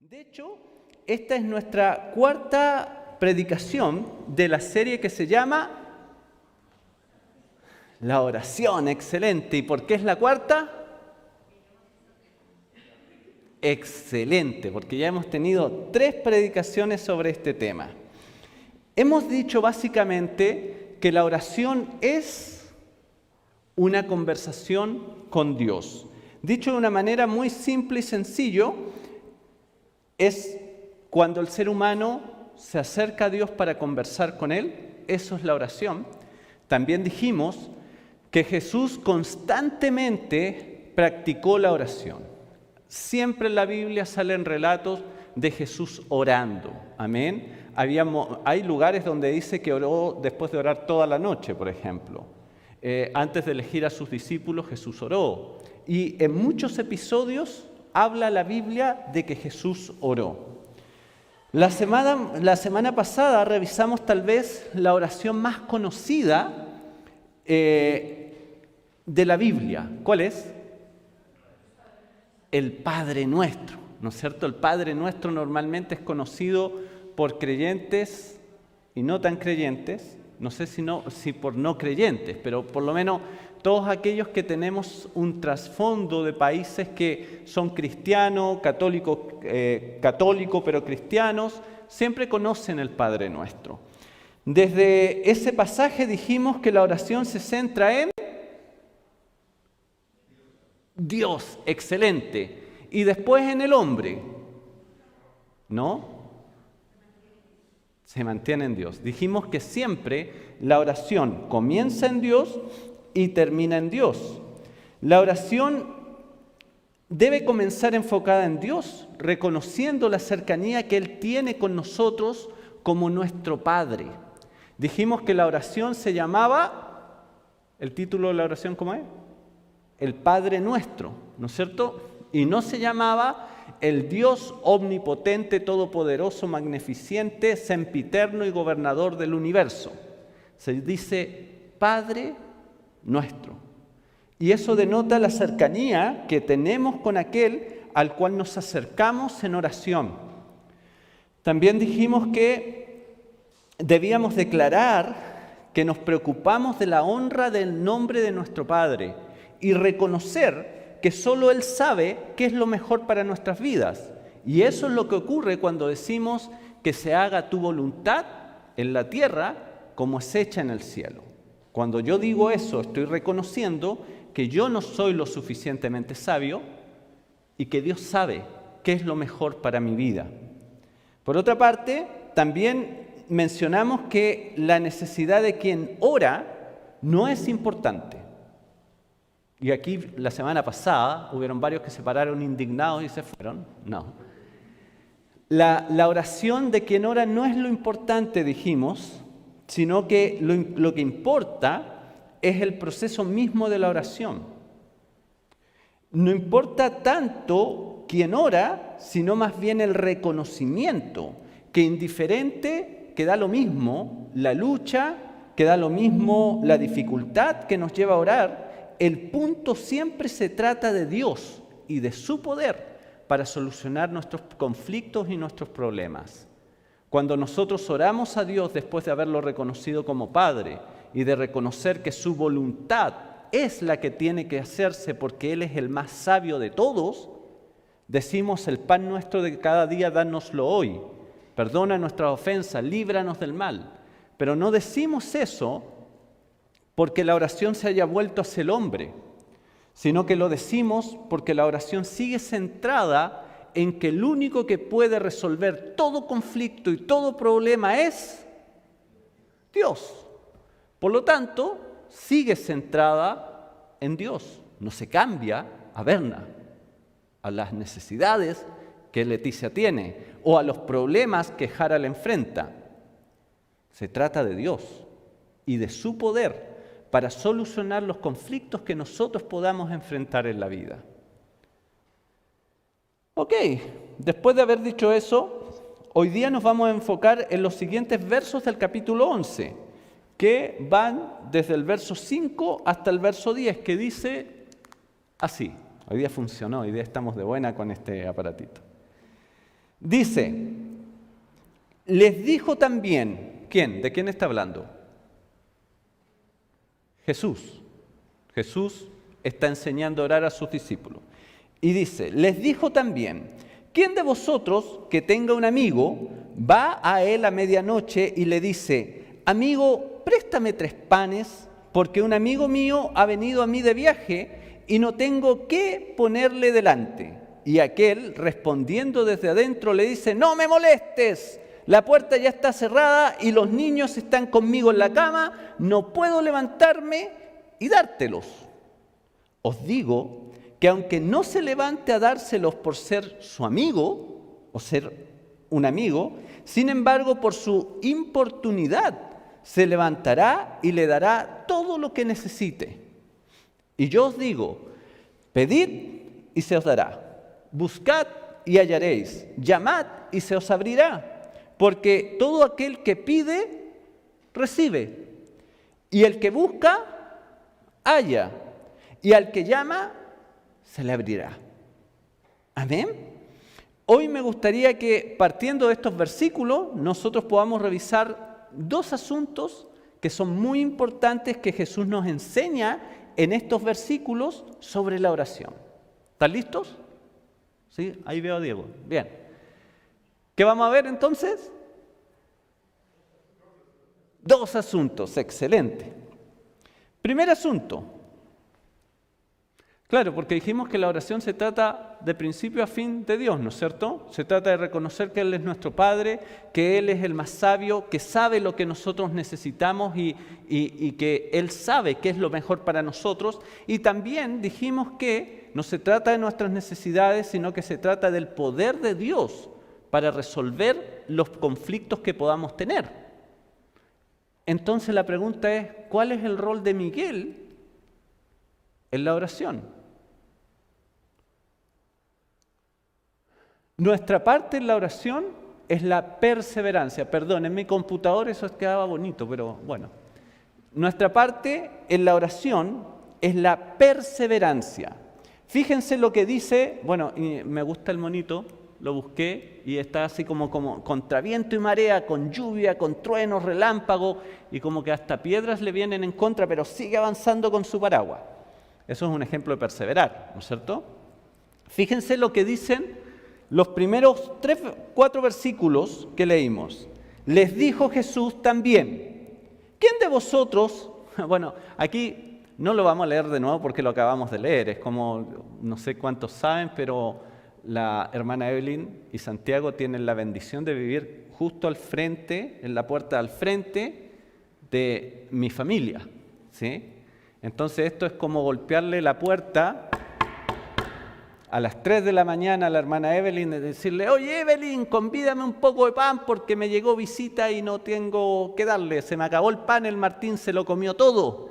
De hecho, esta es nuestra cuarta predicación de la serie que se llama La oración. Excelente. ¿Y por qué es la cuarta? Excelente, porque ya hemos tenido 3 predicaciones sobre este tema. Hemos dicho básicamente que la oración es una conversación con Dios. Dicho de una manera muy simple y sencillo, es cuando el ser humano se acerca a Dios para conversar con Él. Eso es la oración. También dijimos que Jesús constantemente practicó la oración. Siempre en la Biblia salen relatos de Jesús orando. Amén. Hay lugares donde dice que oró después de orar toda la noche, por ejemplo. Antes de elegir a sus discípulos, Jesús oró. Y en muchos episodios habla la Biblia de que Jesús oró. La semana pasada revisamos tal vez la oración más conocida de la Biblia. ¿Cuál es? El Padre Nuestro, ¿no es cierto? El Padre Nuestro normalmente es conocido por creyentes y no tan creyentes, no sé si por no creyentes, pero por lo menos todos aquellos que tenemos un trasfondo de países que son cristianos, católicos, pero cristianos, siempre conocen el Padre Nuestro. Desde ese pasaje dijimos que la oración se centra en Dios, excelente. Y después en el hombre, ¿no? Se mantiene en Dios. Dijimos que siempre la oración comienza en Dios y termina en Dios. La oración debe comenzar enfocada en Dios, reconociendo la cercanía que Él tiene con nosotros como nuestro Padre. Dijimos que la oración se llamaba, ¿el título de la oración cómo es? El Padre Nuestro, ¿no es cierto? Y no se llamaba el Dios omnipotente, todopoderoso, magnificente, sempiterno y gobernador del universo. Se dice Padre Nuestro. Y eso denota la cercanía que tenemos con aquel al cual nos acercamos en oración. También dijimos que debíamos declarar que nos preocupamos de la honra del nombre de nuestro Padre y reconocer que solo Él sabe qué es lo mejor para nuestras vidas. Y eso es lo que ocurre cuando decimos que se haga tu voluntad en la tierra como es hecha en el cielo. Cuando yo digo eso, estoy reconociendo que yo no soy lo suficientemente sabio y que Dios sabe qué es lo mejor para mi vida. Por otra parte, también mencionamos que la necesidad de quien ora no es importante. Y aquí la semana pasada hubieron varios que se pararon indignados y se fueron. No. La oración de quien ora no es lo importante, dijimos, sino que lo que importa es el proceso mismo de la oración. No importa tanto quien ora, sino más bien el reconocimiento, que indiferente, que da lo mismo la lucha, que da lo mismo la dificultad que nos lleva a orar. El punto siempre se trata de Dios y de su poder para solucionar nuestros conflictos y nuestros problemas. Cuando nosotros oramos a Dios después de haberlo reconocido como Padre y de reconocer que su voluntad es la que tiene que hacerse porque Él es el más sabio de todos, decimos: el pan nuestro de cada día, dánoslo hoy. Perdona nuestras ofensas, líbranos del mal. Pero no decimos eso porque la oración se haya vuelto hacia el hombre, sino que lo decimos porque la oración sigue centrada en que el único que puede resolver todo conflicto y todo problema es Dios. Por lo tanto, sigue centrada en Dios. No se cambia a Berna, a las necesidades que Leticia tiene o a los problemas que Jara le enfrenta. Se trata de Dios y de su poder para solucionar los conflictos que nosotros podamos enfrentar en la vida. Ok, después de haber dicho eso, hoy día nos vamos a enfocar en los siguientes versos del capítulo 11, que van desde el verso 5 hasta el verso 10, que dice así. Hoy día funcionó, hoy día estamos de buena con este aparatito. Dice, les dijo también, ¿quién? ¿De quién está hablando? Jesús. Jesús está enseñando a orar a sus discípulos. Y dice, les dijo también, ¿quién de vosotros que tenga un amigo va a él a medianoche y le dice, amigo, préstame 3 panes, porque un amigo mío ha venido a mí de viaje y no tengo qué ponerle delante? Y aquel, respondiendo desde adentro, le dice, no me molestes, la puerta ya está cerrada y los niños están conmigo en la cama, no puedo levantarme y dártelos. Os digo que aunque no se levante a dárselos por ser su amigo o ser un amigo, sin embargo por su importunidad se levantará y le dará todo lo que necesite. Y yo os digo, pedid y se os dará, buscad y hallaréis, llamad y se os abrirá, porque todo aquel que pide, recibe, y el que busca, halla, y al que llama, se le abrirá. Amén. Hoy me gustaría que, partiendo de estos versículos, nosotros podamos revisar 2 asuntos que son muy importantes que Jesús nos enseña en estos versículos sobre la oración. ¿Están listos? ¿Sí? Ahí veo a Diego. Bien. ¿Qué vamos a ver entonces? 2 asuntos. Excelente. Primer asunto. Claro, porque dijimos que la oración se trata de principio a fin de Dios, ¿no es cierto? Se trata de reconocer que Él es nuestro Padre, que Él es el más sabio, que sabe lo que nosotros necesitamos y que Él sabe qué es lo mejor para nosotros. Y también dijimos que no se trata de nuestras necesidades, sino que se trata del poder de Dios para resolver los conflictos que podamos tener. Entonces la pregunta es, ¿cuál es el rol de Miguel en la oración? Nuestra parte en la oración es la perseverancia. Perdón, en mi computador eso quedaba bonito, pero bueno. Nuestra parte en la oración es la perseverancia. Fíjense lo que dice, bueno, y me gusta el monito, lo busqué y está así como contra viento y marea, con lluvia, con truenos, relámpagos y como que hasta piedras le vienen en contra, pero sigue avanzando con su paraguas. Eso es un ejemplo de perseverar, ¿no es cierto? Fíjense lo que dicen los primeros 4 versículos que leímos. Les dijo Jesús también, ¿quién de vosotros? Bueno, aquí no lo vamos a leer de nuevo porque lo acabamos de leer. Es como, no sé cuántos saben, pero la hermana Evelyn y Santiago tienen la bendición de vivir justo al frente, en la puerta al frente de mi familia, ¿sí? Entonces esto es como golpearle la puerta a las 3 de la mañana a la hermana Evelyn y decirle, oye Evelyn, convídame un poco de pan porque me llegó visita y no tengo que darle, se me acabó el pan, el Martín se lo comió todo.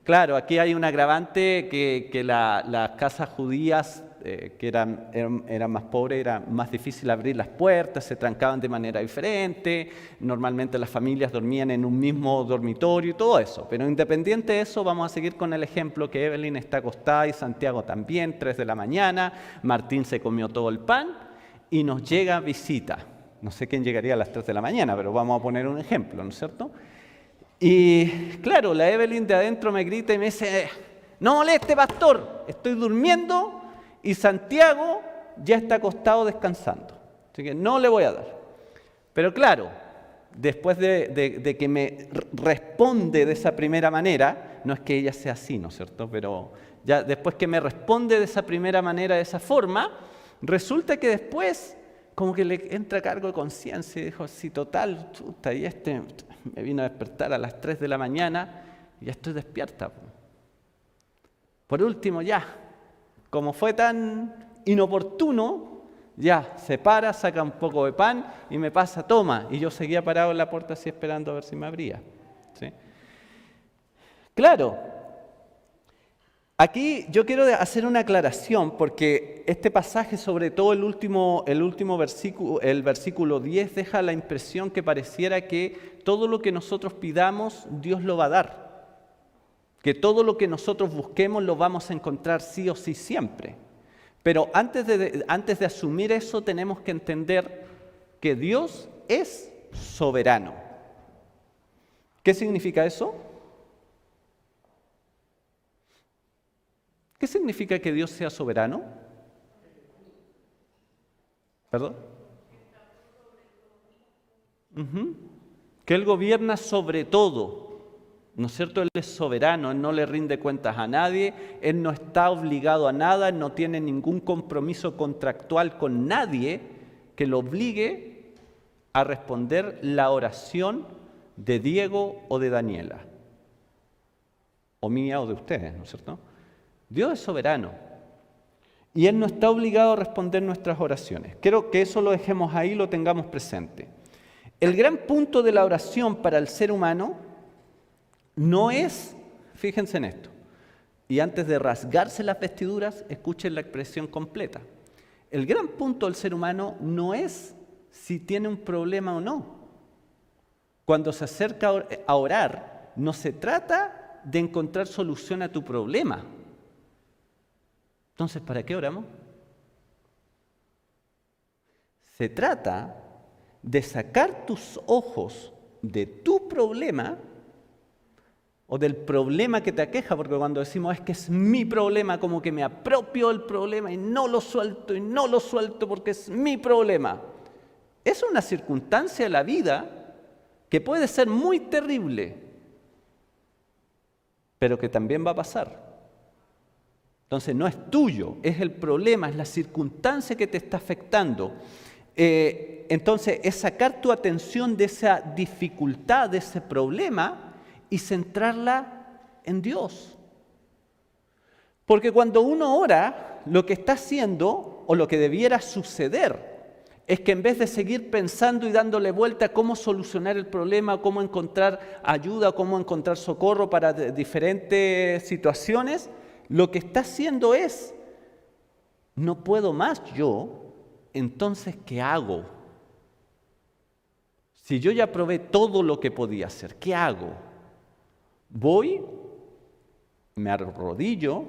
Claro, aquí hay un agravante que las casas judías que eran más pobres, era más difícil abrir las puertas, se trancaban de manera diferente, normalmente las familias dormían en un mismo dormitorio y todo eso. Pero independiente de eso, vamos a seguir con el ejemplo que Evelyn está acostada y Santiago también, 3 de la mañana, Martín se comió todo el pan y nos llega visita. No sé quién llegaría a las 3 de la mañana, pero vamos a poner un ejemplo, ¿no es cierto? Y claro, la Evelyn de adentro me grita y me dice, no moleste, pastor, estoy durmiendo y Santiago ya está acostado descansando, así que no le voy a dar. Pero claro, después de que me responde de esa primera manera, no es que ella sea así, ¿no es cierto? Pero ya después que me responde de esa primera manera, de esa forma, resulta que después como que le entra cargo de conciencia y dijo, sí, total, chuta, y me vino a despertar a las 3 de la mañana y ya estoy despierta. Por último, ya, como fue tan inoportuno, ya, se para, saca un poco de pan y me pasa, toma. Y yo seguía parado en la puerta así esperando a ver si me abría. ¿Sí? Claro, aquí yo quiero hacer una aclaración porque este pasaje, sobre todo el último versículo, el versículo 10, deja la impresión que pareciera que todo lo que nosotros pidamos, Dios lo va a dar. Que todo lo que nosotros busquemos lo vamos a encontrar sí o sí siempre. Pero antes de asumir eso, tenemos que entender que Dios es soberano. ¿Qué significa eso? ¿Qué significa que Dios sea soberano? ¿Perdón? Que Él gobierna sobre todo, ¿no es cierto? Él es soberano, Él no le rinde cuentas a nadie, Él no está obligado a nada, Él no tiene ningún compromiso contractual con nadie que lo obligue a responder la oración de Diego o de Daniela, o mía o de ustedes, ¿no es cierto? Dios es soberano y Él no está obligado a responder nuestras oraciones. Quiero que eso lo dejemos ahí, lo tengamos presente. El gran punto de la oración para el ser humano no es, fíjense en esto, y antes de rasgarse las vestiduras, escuchen la expresión completa. El gran punto del ser humano no es si tiene un problema o no. Cuando se acerca a orar, no se trata de encontrar solución a tu problema. Entonces, ¿para qué oramos? Se trata de sacar tus ojos de tu problema o del problema que te aqueja, porque cuando decimos es que es mi problema, como que me apropio del problema y no lo suelto porque es mi problema. Es una circunstancia de la vida que puede ser muy terrible, pero que también va a pasar. Entonces no es tuyo, es el problema, es la circunstancia que te está afectando. Entonces es sacar tu atención de esa dificultad, de ese problema y centrarla en Dios. Porque cuando uno ora, lo que está haciendo o lo que debiera suceder es que en vez de seguir pensando y dándole vuelta a cómo solucionar el problema, cómo encontrar ayuda, cómo encontrar socorro para diferentes situaciones, lo que está haciendo es, no puedo más yo, entonces ¿qué hago? Si yo ya probé todo lo que podía hacer, ¿qué hago? Voy, me arrodillo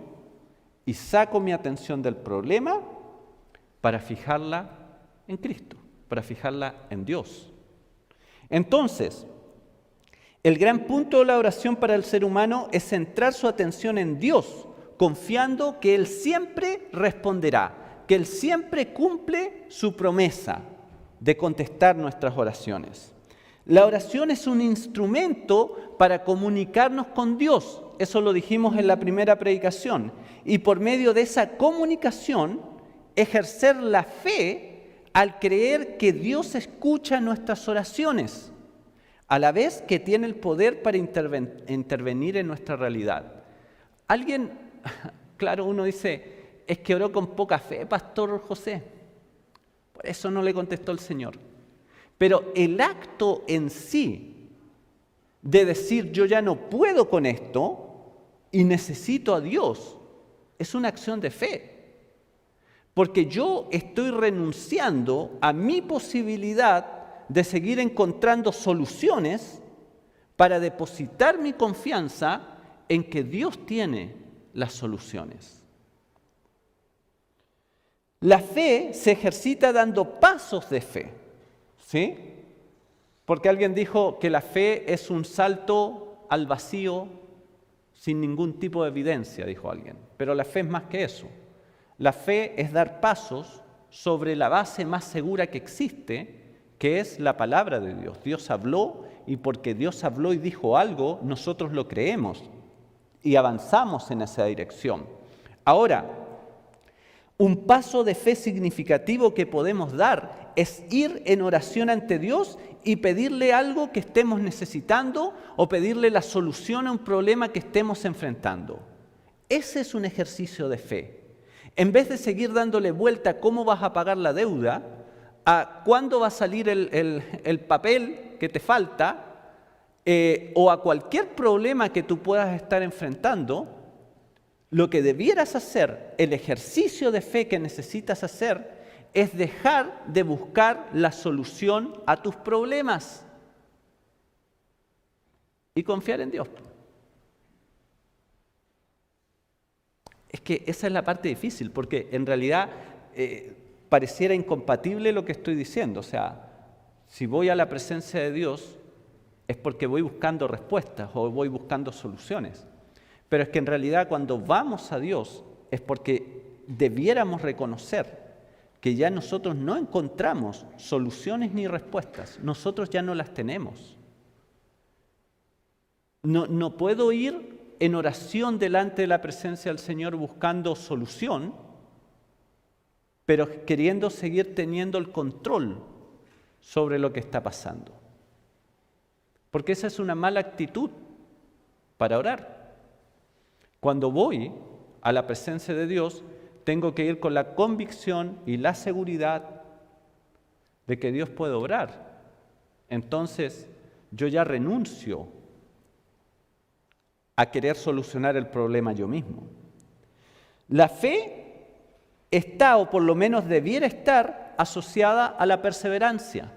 y saco mi atención del problema para fijarla en Cristo, para fijarla en Dios. Entonces, el gran punto de la oración para el ser humano es centrar su atención en Dios, confiando que Él siempre responderá, que Él siempre cumple su promesa de contestar nuestras oraciones. La oración es un instrumento para comunicarnos con Dios, eso lo dijimos en la primera predicación, y por medio de esa comunicación ejercer la fe al creer que Dios escucha nuestras oraciones, a la vez que tiene el poder para intervenir en nuestra realidad. Alguien, claro, uno dice, es que oró con poca fe, Pastor José, por eso no le contestó el Señor. Pero el acto en sí de decir yo ya no puedo con esto y necesito a Dios, es una acción de fe. Porque yo estoy renunciando a mi posibilidad de seguir encontrando soluciones para depositar mi confianza en que Dios tiene las soluciones. La fe se ejercita dando pasos de fe. ¿Sí? Porque alguien dijo que la fe es un salto al vacío sin ningún tipo de evidencia, dijo alguien. Pero la fe es más que eso. La fe es dar pasos sobre la base más segura que existe, que es la palabra de Dios. Dios habló y porque Dios habló y dijo algo, nosotros lo creemos y avanzamos en esa dirección. Ahora, un paso de fe significativo que podemos dar es ir en oración ante Dios y pedirle algo que estemos necesitando o pedirle la solución a un problema que estemos enfrentando. Ese es un ejercicio de fe. En vez de seguir dándole vuelta a cómo vas a pagar la deuda, a cuándo va a salir el papel que te falta, o a cualquier problema que tú puedas estar enfrentando, lo que debieras hacer, el ejercicio de fe que necesitas hacer, es dejar de buscar la solución a tus problemas y confiar en Dios. Es que esa es la parte difícil, porque en realidad pareciera incompatible lo que estoy diciendo. O sea, si voy a la presencia de Dios es porque voy buscando respuestas o voy buscando soluciones. Pero es que en realidad cuando vamos a Dios es porque debiéramos reconocer que ya nosotros no encontramos soluciones ni respuestas. Nosotros ya no las tenemos. No puedo ir en oración delante de la presencia del Señor buscando solución, pero queriendo seguir teniendo el control sobre lo que está pasando. Porque esa es una mala actitud para orar. Cuando voy a la presencia de Dios, tengo que ir con la convicción y la seguridad de que Dios puede obrar. Entonces, yo ya renuncio a querer solucionar el problema yo mismo. La fe está, o por lo menos debiera estar, asociada a la perseverancia.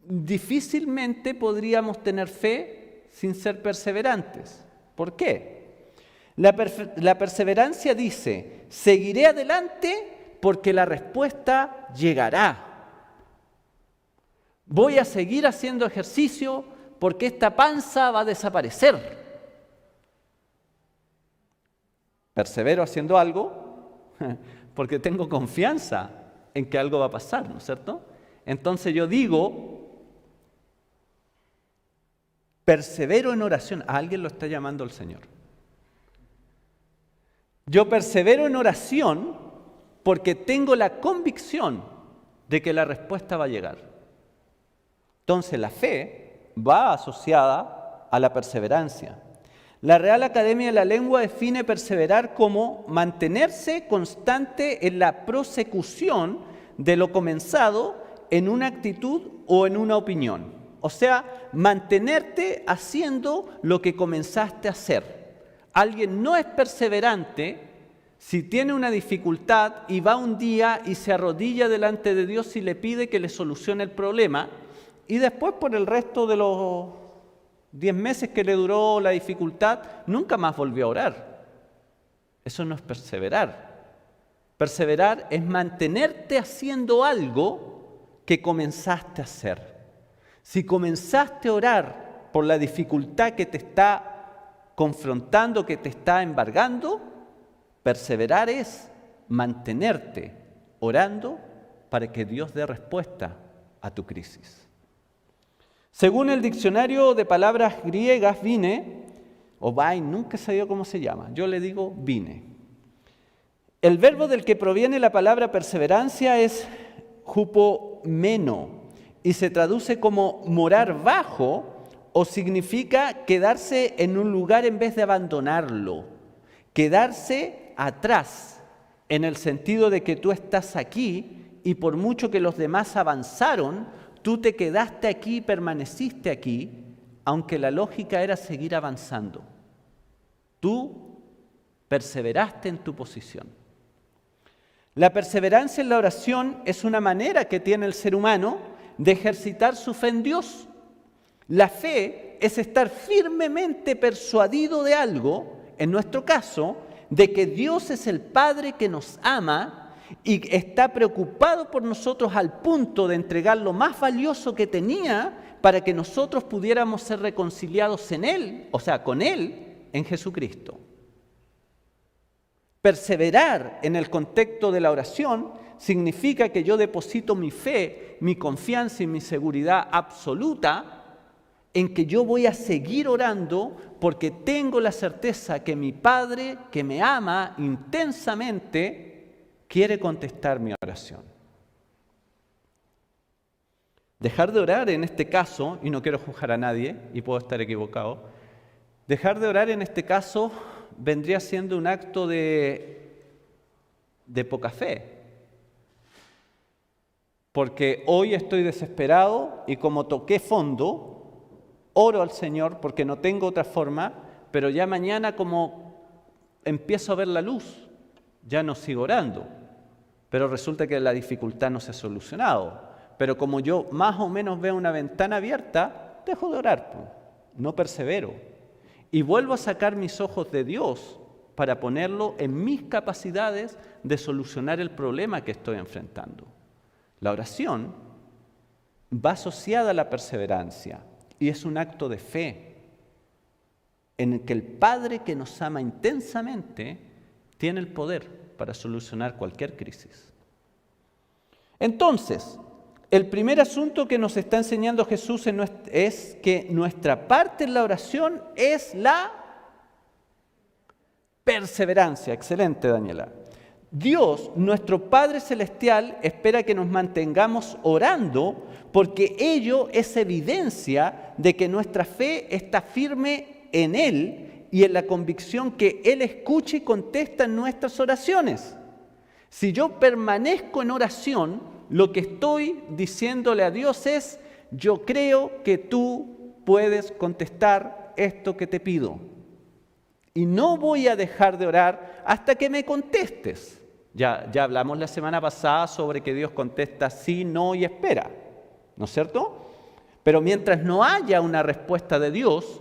Difícilmente podríamos tener fe sin ser perseverantes. ¿Por qué? La perseverancia dice, seguiré adelante porque la respuesta llegará. Voy a seguir haciendo ejercicio porque esta panza va a desaparecer. Persevero haciendo algo porque tengo confianza en que algo va a pasar, ¿no es cierto? Entonces yo digo, persevero en oración. A alguien lo está llamando el Señor. Yo persevero en oración porque tengo la convicción de que la respuesta va a llegar. Entonces la fe va asociada a la perseverancia. La Real Academia de la Lengua define perseverar como mantenerse constante en la prosecución de lo comenzado en una actitud o en una opinión. O sea, mantenerte haciendo lo que comenzaste a hacer. Alguien no es perseverante si tiene una dificultad y va un día y se arrodilla delante de Dios y le pide que le solucione el problema y después por el resto de los 10 meses que le duró la dificultad, nunca más volvió a orar. Eso no es perseverar. Perseverar es mantenerte haciendo algo que comenzaste a hacer. Si comenzaste a orar por la dificultad que te está confrontando, que te está embargando, perseverar es mantenerte orando para que Dios dé respuesta a tu crisis. Según el diccionario de palabras griegas, vine, o vain, nunca he sabido cómo se llama, yo le digo vine. El verbo del que proviene la palabra perseverancia es hupomeno y se traduce como morar bajo o significa quedarse en un lugar en vez de abandonarlo, quedarse atrás, en el sentido de que tú estás aquí y por mucho que los demás avanzaron, tú te quedaste aquí y permaneciste aquí, aunque la lógica era seguir avanzando. Tú perseveraste en tu posición. La perseverancia en la oración es una manera que tiene el ser humano de ejercitar su fe en Dios. La fe es estar firmemente persuadido de algo, en nuestro caso, de que Dios es el Padre que nos ama y está preocupado por nosotros al punto de entregar lo más valioso que tenía para que nosotros pudiéramos ser reconciliados en Él, o sea, con Él, en Jesucristo. Perseverar en el contexto de la oración significa que yo deposito mi fe, mi confianza y mi seguridad absoluta en que yo voy a seguir orando porque tengo la certeza que mi Padre, que me ama intensamente, quiere contestar mi oración. Dejar de orar en este caso, y no quiero juzgar a nadie, y puedo estar equivocado, dejar de orar en este caso vendría siendo un acto de poca fe. Porque hoy estoy desesperado y como toqué fondo, oro al Señor porque no tengo otra forma, pero ya mañana como empiezo a ver la luz, ya no sigo orando. Pero resulta que la dificultad no se ha solucionado. Pero como yo más o menos veo una ventana abierta, dejo de orar, no persevero. Y vuelvo a sacar mis ojos de Dios para ponerlo en mis capacidades de solucionar el problema que estoy enfrentando. La oración va asociada a la perseverancia y es un acto de fe en el que el Padre que nos ama intensamente tiene el poder para solucionar cualquier crisis. Entonces, el primer asunto que nos está enseñando Jesús es que nuestra parte en la oración es la perseverancia. Excelente, Daniela. Dios, nuestro Padre Celestial, espera que nos mantengamos orando porque ello es evidencia de que nuestra fe está firme en Él y en la convicción que Él escucha y contesta en nuestras oraciones. Si yo permanezco en oración, lo que estoy diciéndole a Dios es: yo creo que tú puedes contestar esto que te pido. Y no voy a dejar de orar hasta que me contestes. Ya hablamos la semana pasada sobre que Dios contesta sí, no y espera, ¿no es cierto? Pero mientras no haya una respuesta de Dios,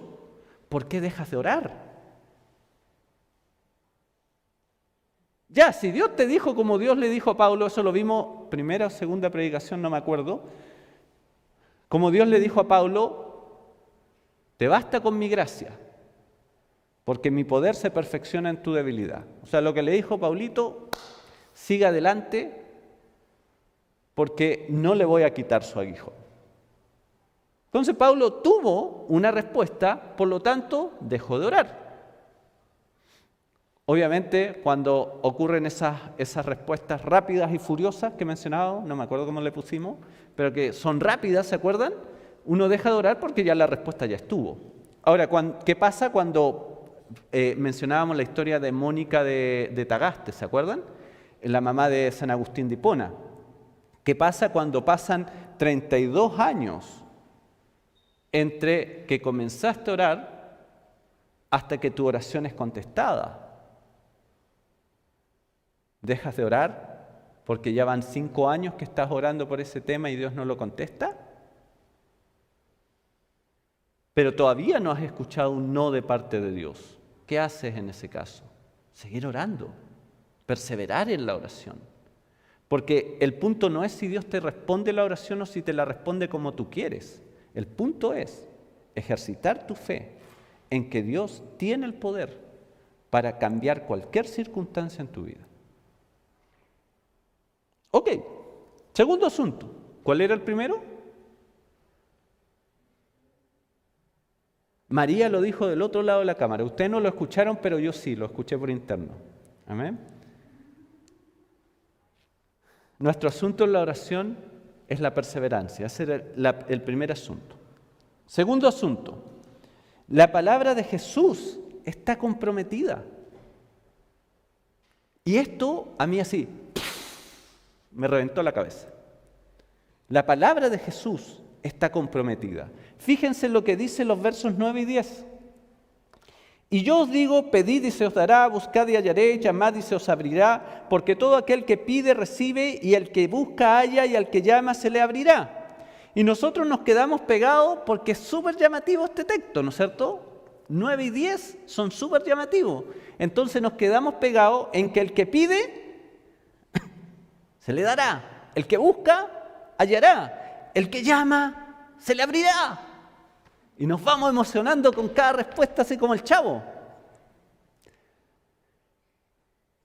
¿por qué dejas de orar? Ya, si Dios te dijo como Dios le dijo a Pablo, eso lo vimos primera o segunda predicación, no me acuerdo, como Dios le dijo a Pablo: te basta con mi gracia, porque mi poder se perfecciona en tu debilidad. O sea, lo que le dijo Paulito: siga adelante, porque no le voy a quitar su aguijón. Entonces Pablo tuvo una respuesta, por lo tanto dejó de orar. Obviamente, cuando ocurren esas respuestas rápidas y furiosas que he mencionado, no me acuerdo cómo le pusimos, pero que son rápidas, ¿se acuerdan? Uno deja de orar porque ya la respuesta ya estuvo. Ahora, ¿qué pasa cuando mencionábamos la historia de Mónica de Tagaste, ¿se acuerdan? La mamá de San Agustín de Hipona. ¿Qué pasa cuando pasan 32 años entre que comenzaste a orar hasta que tu oración es contestada? ¿Dejas de orar porque ya van 5 años que estás orando por ese tema y Dios no lo contesta? Pero todavía no has escuchado un no de parte de Dios. ¿Qué haces en ese caso? Seguir orando, perseverar en la oración. Porque el punto no es si Dios te responde la oración o si te la responde como tú quieres. El punto es ejercitar tu fe en que Dios tiene el poder para cambiar cualquier circunstancia en tu vida. Ok, segundo asunto. ¿Cuál era el primero? María lo dijo del otro lado de la cámara. Ustedes no lo escucharon, pero yo sí, lo escuché por interno. Amén. Nuestro asunto en la oración es la perseverancia. Ese era el primer asunto. Segundo asunto. La palabra de Jesús está comprometida. Y esto a mí así me reventó la cabeza. La palabra de Jesús está comprometida. Fíjense lo que dice los versos 9 y 10. Y yo os digo: pedid y se os dará, buscad y hallaréis, llamad y se os abrirá, porque todo aquel que pide recibe, y el que busca halla, y al que llama se le abrirá. Y nosotros nos quedamos pegados porque es súper llamativo este texto, ¿no es cierto? 9 y 10 son súper llamativos. Entonces nos quedamos pegados en que el que pide se le dará, el que busca hallará, el que llama se le abrirá. Y nos vamos emocionando con cada respuesta, así como el Chavo.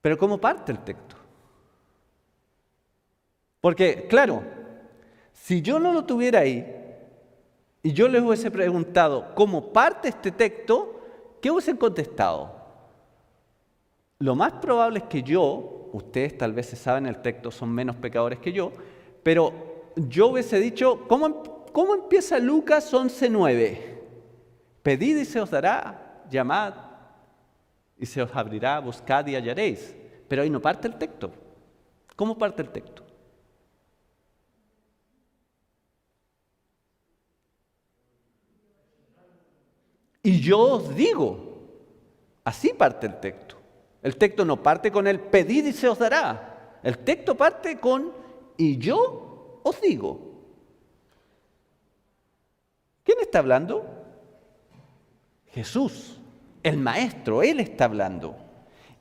Pero ¿cómo parte el texto? Porque, claro, si yo no lo tuviera ahí y yo les hubiese preguntado cómo parte este texto, ¿qué hubiesen contestado? Lo más probable es que ustedes tal vez se saben el texto, son menos pecadores que yo, pero yo hubiese dicho: ¿cómo empieza Lucas 11:9? Pedid y se os dará, llamad y se os abrirá, buscad y hallaréis. Pero ahí no parte el texto. ¿Cómo parte el texto? Y yo os digo, así parte el texto. El texto no parte con el pedid y se os dará. El texto parte con y yo os digo. ¿Quién está hablando? Jesús, el Maestro, Él está hablando.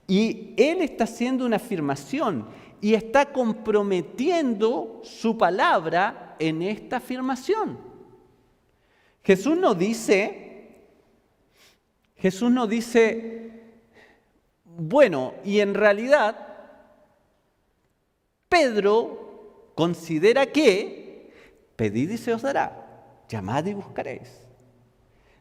Y Él está haciendo una afirmación y está comprometiendo su palabra en esta afirmación. Jesús no dice, bueno, y en realidad Pedro considera que pedid y se os dará, llamad y buscaréis.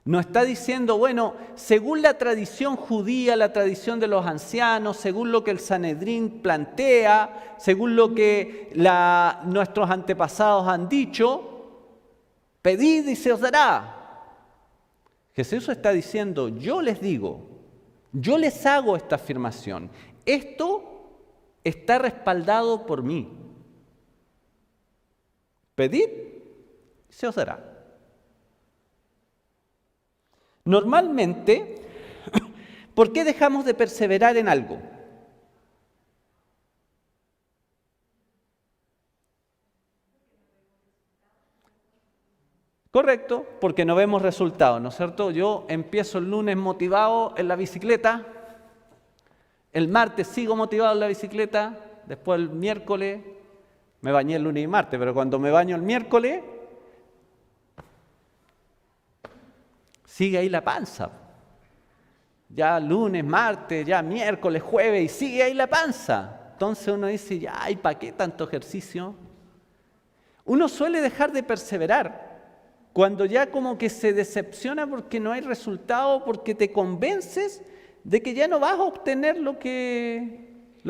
No está diciendo, bueno, según la tradición judía, la tradición de los ancianos, según lo que el Sanedrín plantea, según lo que nuestros antepasados han dicho, pedid y se os dará. Jesús está diciendo, yo les digo, yo les hago esta afirmación. Esto está respaldado por mí. Pedid y se os dará. Normalmente, ¿por qué dejamos de perseverar en algo? Correcto, porque no vemos resultados, ¿no es cierto? Yo empiezo el lunes motivado en la bicicleta, el martes sigo motivado en la bicicleta, después el miércoles, me bañé el lunes y martes, pero cuando me baño el miércoles, sigue ahí la panza. Ya lunes, martes, ya miércoles, jueves, y sigue ahí la panza. Entonces uno dice, ya, ¿y para qué tanto ejercicio? Uno suele dejar de perseverar cuando ya como que se decepciona porque no hay resultado, porque te convences de que ya no vas a obtener lo que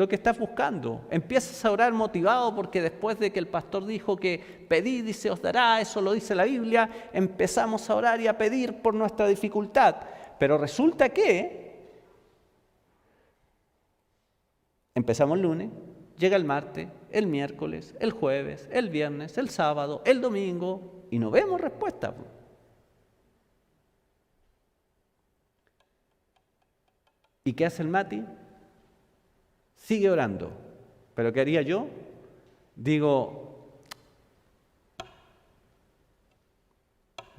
estás buscando. Empiezas a orar motivado porque después de que el pastor dijo que pedid y se os dará, eso lo dice la Biblia, empezamos a orar y a pedir por nuestra dificultad. Pero resulta que empezamos el lunes, llega el martes, el miércoles, el jueves, el viernes, el sábado, el domingo y no vemos respuesta. ¿Y qué hace el Mati? Sigue orando. ¿Pero qué haría yo? Digo,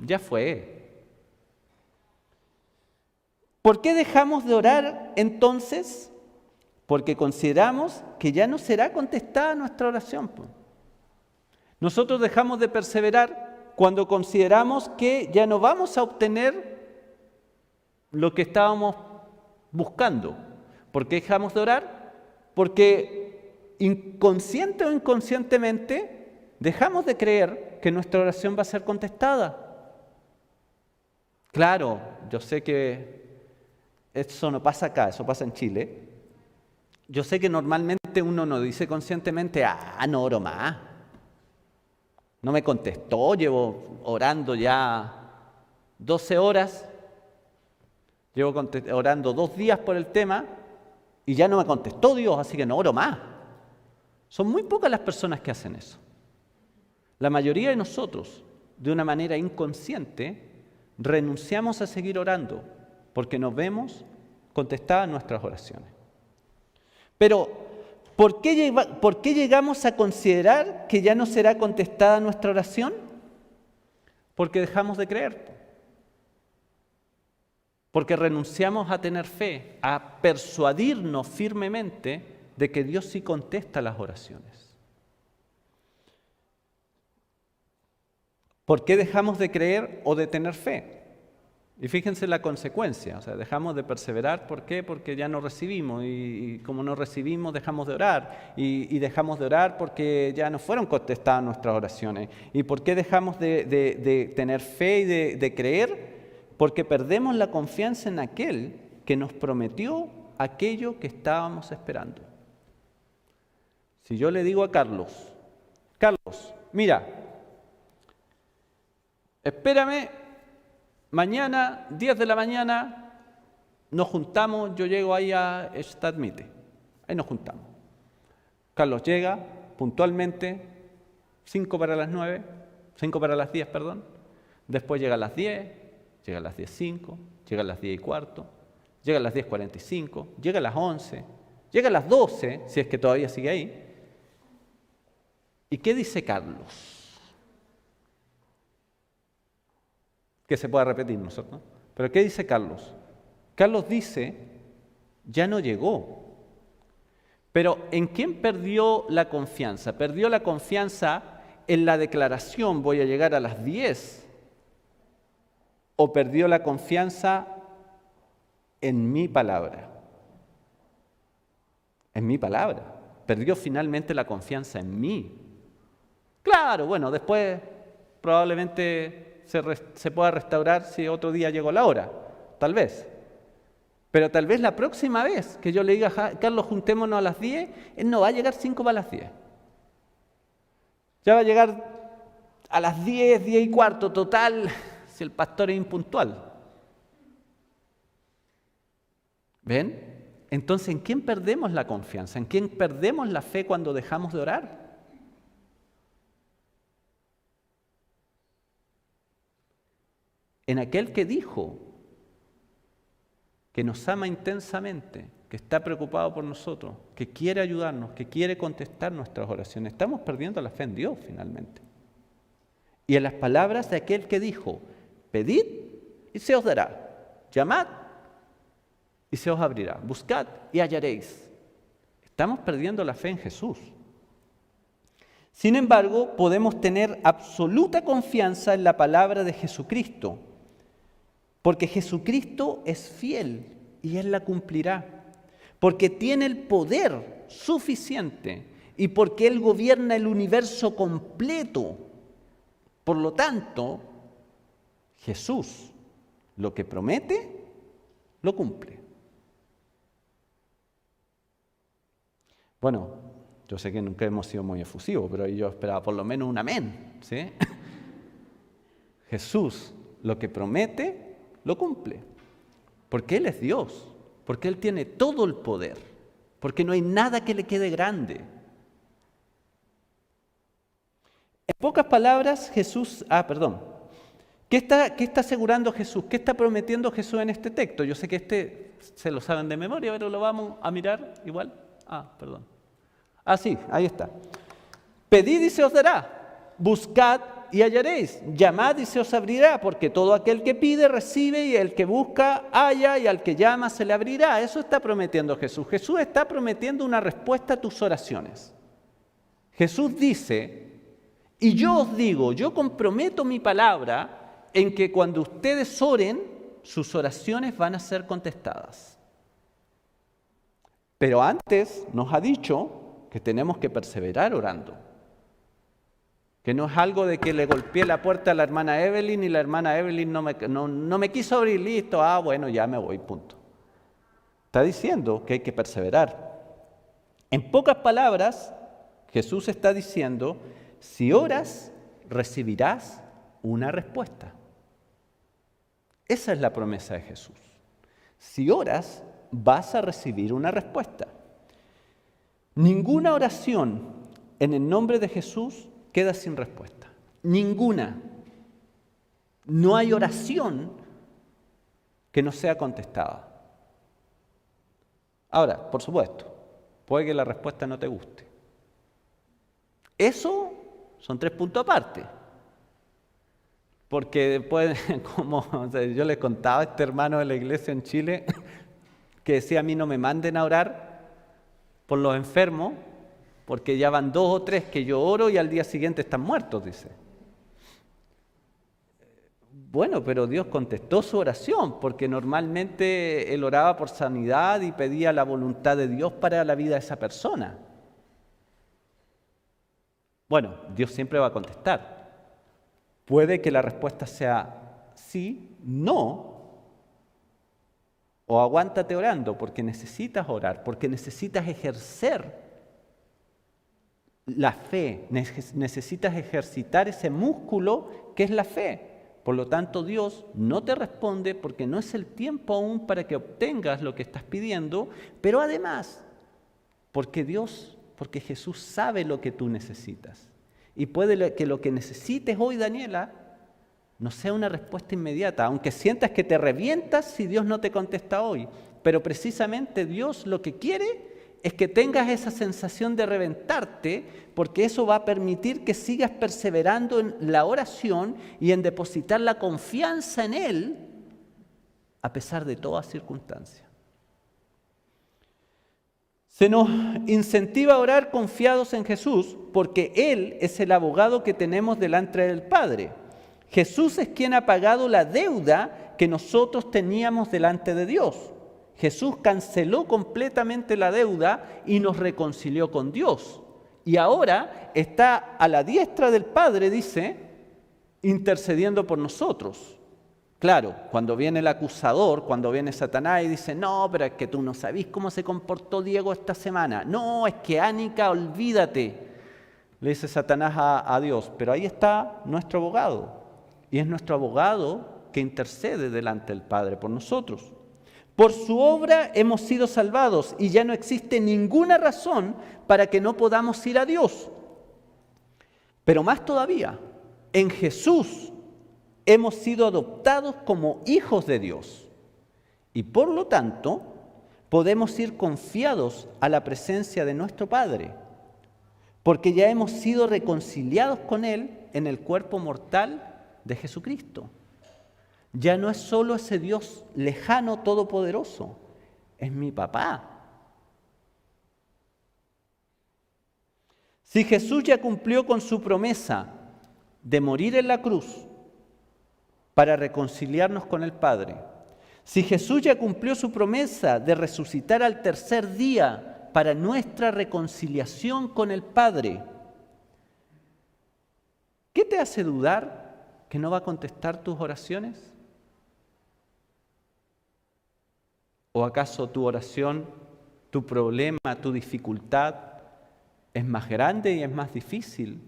ya fue. ¿Por qué dejamos de orar entonces? Porque consideramos que ya no será contestada nuestra oración. Nosotros dejamos de perseverar cuando consideramos que ya no vamos a obtener lo que estábamos buscando. ¿Por qué dejamos de orar? Porque inconsciente o inconscientemente dejamos de creer que nuestra oración va a ser contestada. Claro, yo sé que eso no pasa acá, eso pasa en Chile. Yo sé que normalmente uno no dice conscientemente, no oro más. No me contestó, llevo orando ya 12 horas, llevo orando 2 días por el tema y ya no me contestó Dios, así que no oro más. Son muy pocas las personas que hacen eso. La mayoría de nosotros, de una manera inconsciente, renunciamos a seguir orando porque nos vemos contestadas nuestras oraciones. Pero, ¿por qué llegamos a considerar que ya no será contestada nuestra oración? Porque dejamos de creer. Porque renunciamos a tener fe, a persuadirnos firmemente de que Dios sí contesta las oraciones. ¿Por qué dejamos de creer o de tener fe? Y fíjense la consecuencia, o sea, dejamos de perseverar, ¿por qué? Porque ya no recibimos, y como no recibimos dejamos de orar, y dejamos de orar porque ya no fueron contestadas nuestras oraciones. ¿Y por qué dejamos de tener fe y de creer? Porque perdemos la confianza en aquel que nos prometió aquello que estábamos esperando. Si yo le digo a Carlos, mira, espérame, mañana, 10 de la mañana, nos juntamos, yo llego ahí a Stadtmitte, ahí nos juntamos. Carlos llega puntualmente, 5 para las 10, después llega a las 10, llega a las 10:05, llega a las 10:15, llega a las 10:45, llega a las 11, llega a las 12, si es que todavía sigue ahí. ¿Y qué dice Carlos? Que se pueda repetir, ¿no es cierto? Pero ¿qué dice Carlos? Carlos dice, ya no llegó. Pero ¿en quién perdió la confianza? ¿Perdió la confianza en la declaración voy a llegar a las 10? ¿O perdió la confianza en mi palabra? En mi palabra. Perdió finalmente la confianza en mí. Claro, bueno, después probablemente se pueda restaurar si otro día llegó la hora, tal vez. Pero tal vez la próxima vez que yo le diga a Carlos, juntémonos a las 10, él no va a llegar 5 para las 10. Ya va a llegar a las 10, 10 y cuarto, total, si el pastor es impuntual. ¿Ven? Entonces, ¿en quién perdemos la confianza? ¿En quién perdemos la fe cuando dejamos de orar? En aquel que dijo que nos ama intensamente, que está preocupado por nosotros, que quiere ayudarnos, que quiere contestar nuestras oraciones. Estamos perdiendo la fe en Dios finalmente. Y en las palabras de aquel que dijo, pedid y se os dará, llamad y se os abrirá, buscad y hallaréis. Estamos perdiendo la fe en Jesús. Sin embargo, podemos tener absoluta confianza en la palabra de Jesucristo, porque Jesucristo es fiel y Él la cumplirá, porque tiene el poder suficiente y porque Él gobierna el universo completo. Por lo tanto, Jesús lo que promete, lo cumple. Bueno, yo sé que nunca hemos sido muy efusivos, pero yo esperaba por lo menos un amén, ¿sí? Jesús lo que promete, lo cumple, porque Él es Dios, porque Él tiene todo el poder, porque no hay nada que le quede grande. En pocas palabras, Jesús, ¿qué está asegurando Jesús? ¿Qué está prometiendo Jesús en este texto? Yo sé que se lo saben de memoria, pero lo vamos a mirar igual. Sí, ahí está. Pedid y se os dará, buscad y hallaréis, llamad y se os abrirá, porque todo aquel que pide recibe y el que busca halla y al que llama se le abrirá. Eso está prometiendo Jesús. Jesús está prometiendo una respuesta a tus oraciones. Jesús dice, y yo os digo, yo comprometo mi palabra en que cuando ustedes oren, sus oraciones van a ser contestadas. Pero antes nos ha dicho que tenemos que perseverar orando. Que no es algo de que le golpeé la puerta a la hermana Evelyn y la hermana Evelyn no me quiso abrir, listo, bueno, ya me voy, punto. Está diciendo que hay que perseverar. En pocas palabras, Jesús está diciendo, si oras, recibirás una respuesta. Esa es la promesa de Jesús. Si oras, vas a recibir una respuesta. Ninguna oración en el nombre de Jesús queda sin respuesta. Ninguna. No hay oración que no sea contestada. Ahora, por supuesto, puede que la respuesta no te guste. Eso son 3 puntos aparte. Porque después, yo les contaba a este hermano de la iglesia en Chile, que decía a mí no me manden a orar por los enfermos, porque ya van 2 o 3 que yo oro y al día siguiente están muertos, dice. Bueno, pero Dios contestó su oración, porque normalmente él oraba por sanidad y pedía la voluntad de Dios para la vida de esa persona. Bueno, Dios siempre va a contestar. Puede que la respuesta sea sí, no, o aguántate orando, porque necesitas orar, porque necesitas ejercer la fe, necesitas ejercitar ese músculo que es la fe. Por lo tanto, Dios no te responde porque no es el tiempo aún para que obtengas lo que estás pidiendo, pero además, porque Jesús sabe lo que tú necesitas. Y puede que lo que necesites hoy, Daniela, no sea una respuesta inmediata, aunque sientas que te revientas si Dios no te contesta hoy. Pero precisamente Dios lo que quiere es que tengas esa sensación de reventarte, porque eso va a permitir que sigas perseverando en la oración y en depositar la confianza en Él a pesar de toda circunstancia. Se nos incentiva a orar confiados en Jesús porque Él es el abogado que tenemos delante del Padre. Jesús es quien ha pagado la deuda que nosotros teníamos delante de Dios. Jesús canceló completamente la deuda y nos reconcilió con Dios. Y ahora está a la diestra del Padre, dice, intercediendo por nosotros. Claro, cuando viene el acusador, cuando viene Satanás y dice, no, pero es que tú no sabís cómo se comportó Diego esta semana. No, es que Ánica, olvídate, le dice Satanás a Dios. Pero ahí está nuestro abogado. Y es nuestro abogado que intercede delante del Padre por nosotros. Por su obra hemos sido salvados y ya no existe ninguna razón para que no podamos ir a Dios. Pero más todavía, en Jesús hemos sido adoptados como hijos de Dios y por lo tanto podemos ir confiados a la presencia de nuestro Padre, porque ya hemos sido reconciliados con Él en el cuerpo mortal de Jesucristo. Ya no es solo ese Dios lejano, todopoderoso, es mi papá. Si Jesús ya cumplió con su promesa de morir en la cruz para reconciliarnos con el Padre, si Jesús ya cumplió su promesa de resucitar al tercer día para nuestra reconciliación con el Padre, ¿qué te hace dudar que no va a contestar tus oraciones? ¿O acaso tu oración, tu problema, tu dificultad es más grande y es más difícil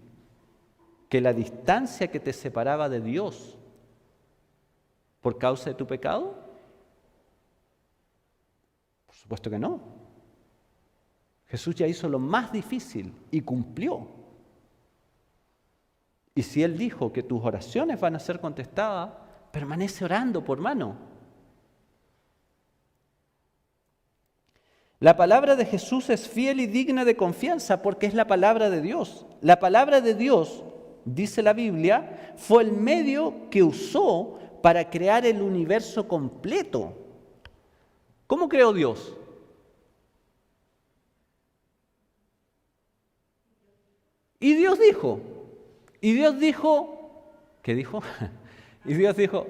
que la distancia que te separaba de Dios por causa de tu pecado? Por supuesto que no. Jesús ya hizo lo más difícil y cumplió. Y si Él dijo que tus oraciones van a ser contestadas, permanece orando, por mano. La palabra de Jesús es fiel y digna de confianza porque es la palabra de Dios. La palabra de Dios, dice la Biblia, fue el medio que usó para crear el universo completo. ¿Cómo creó Dios? Y Dios dijo, ¿qué dijo? Y Dios dijo,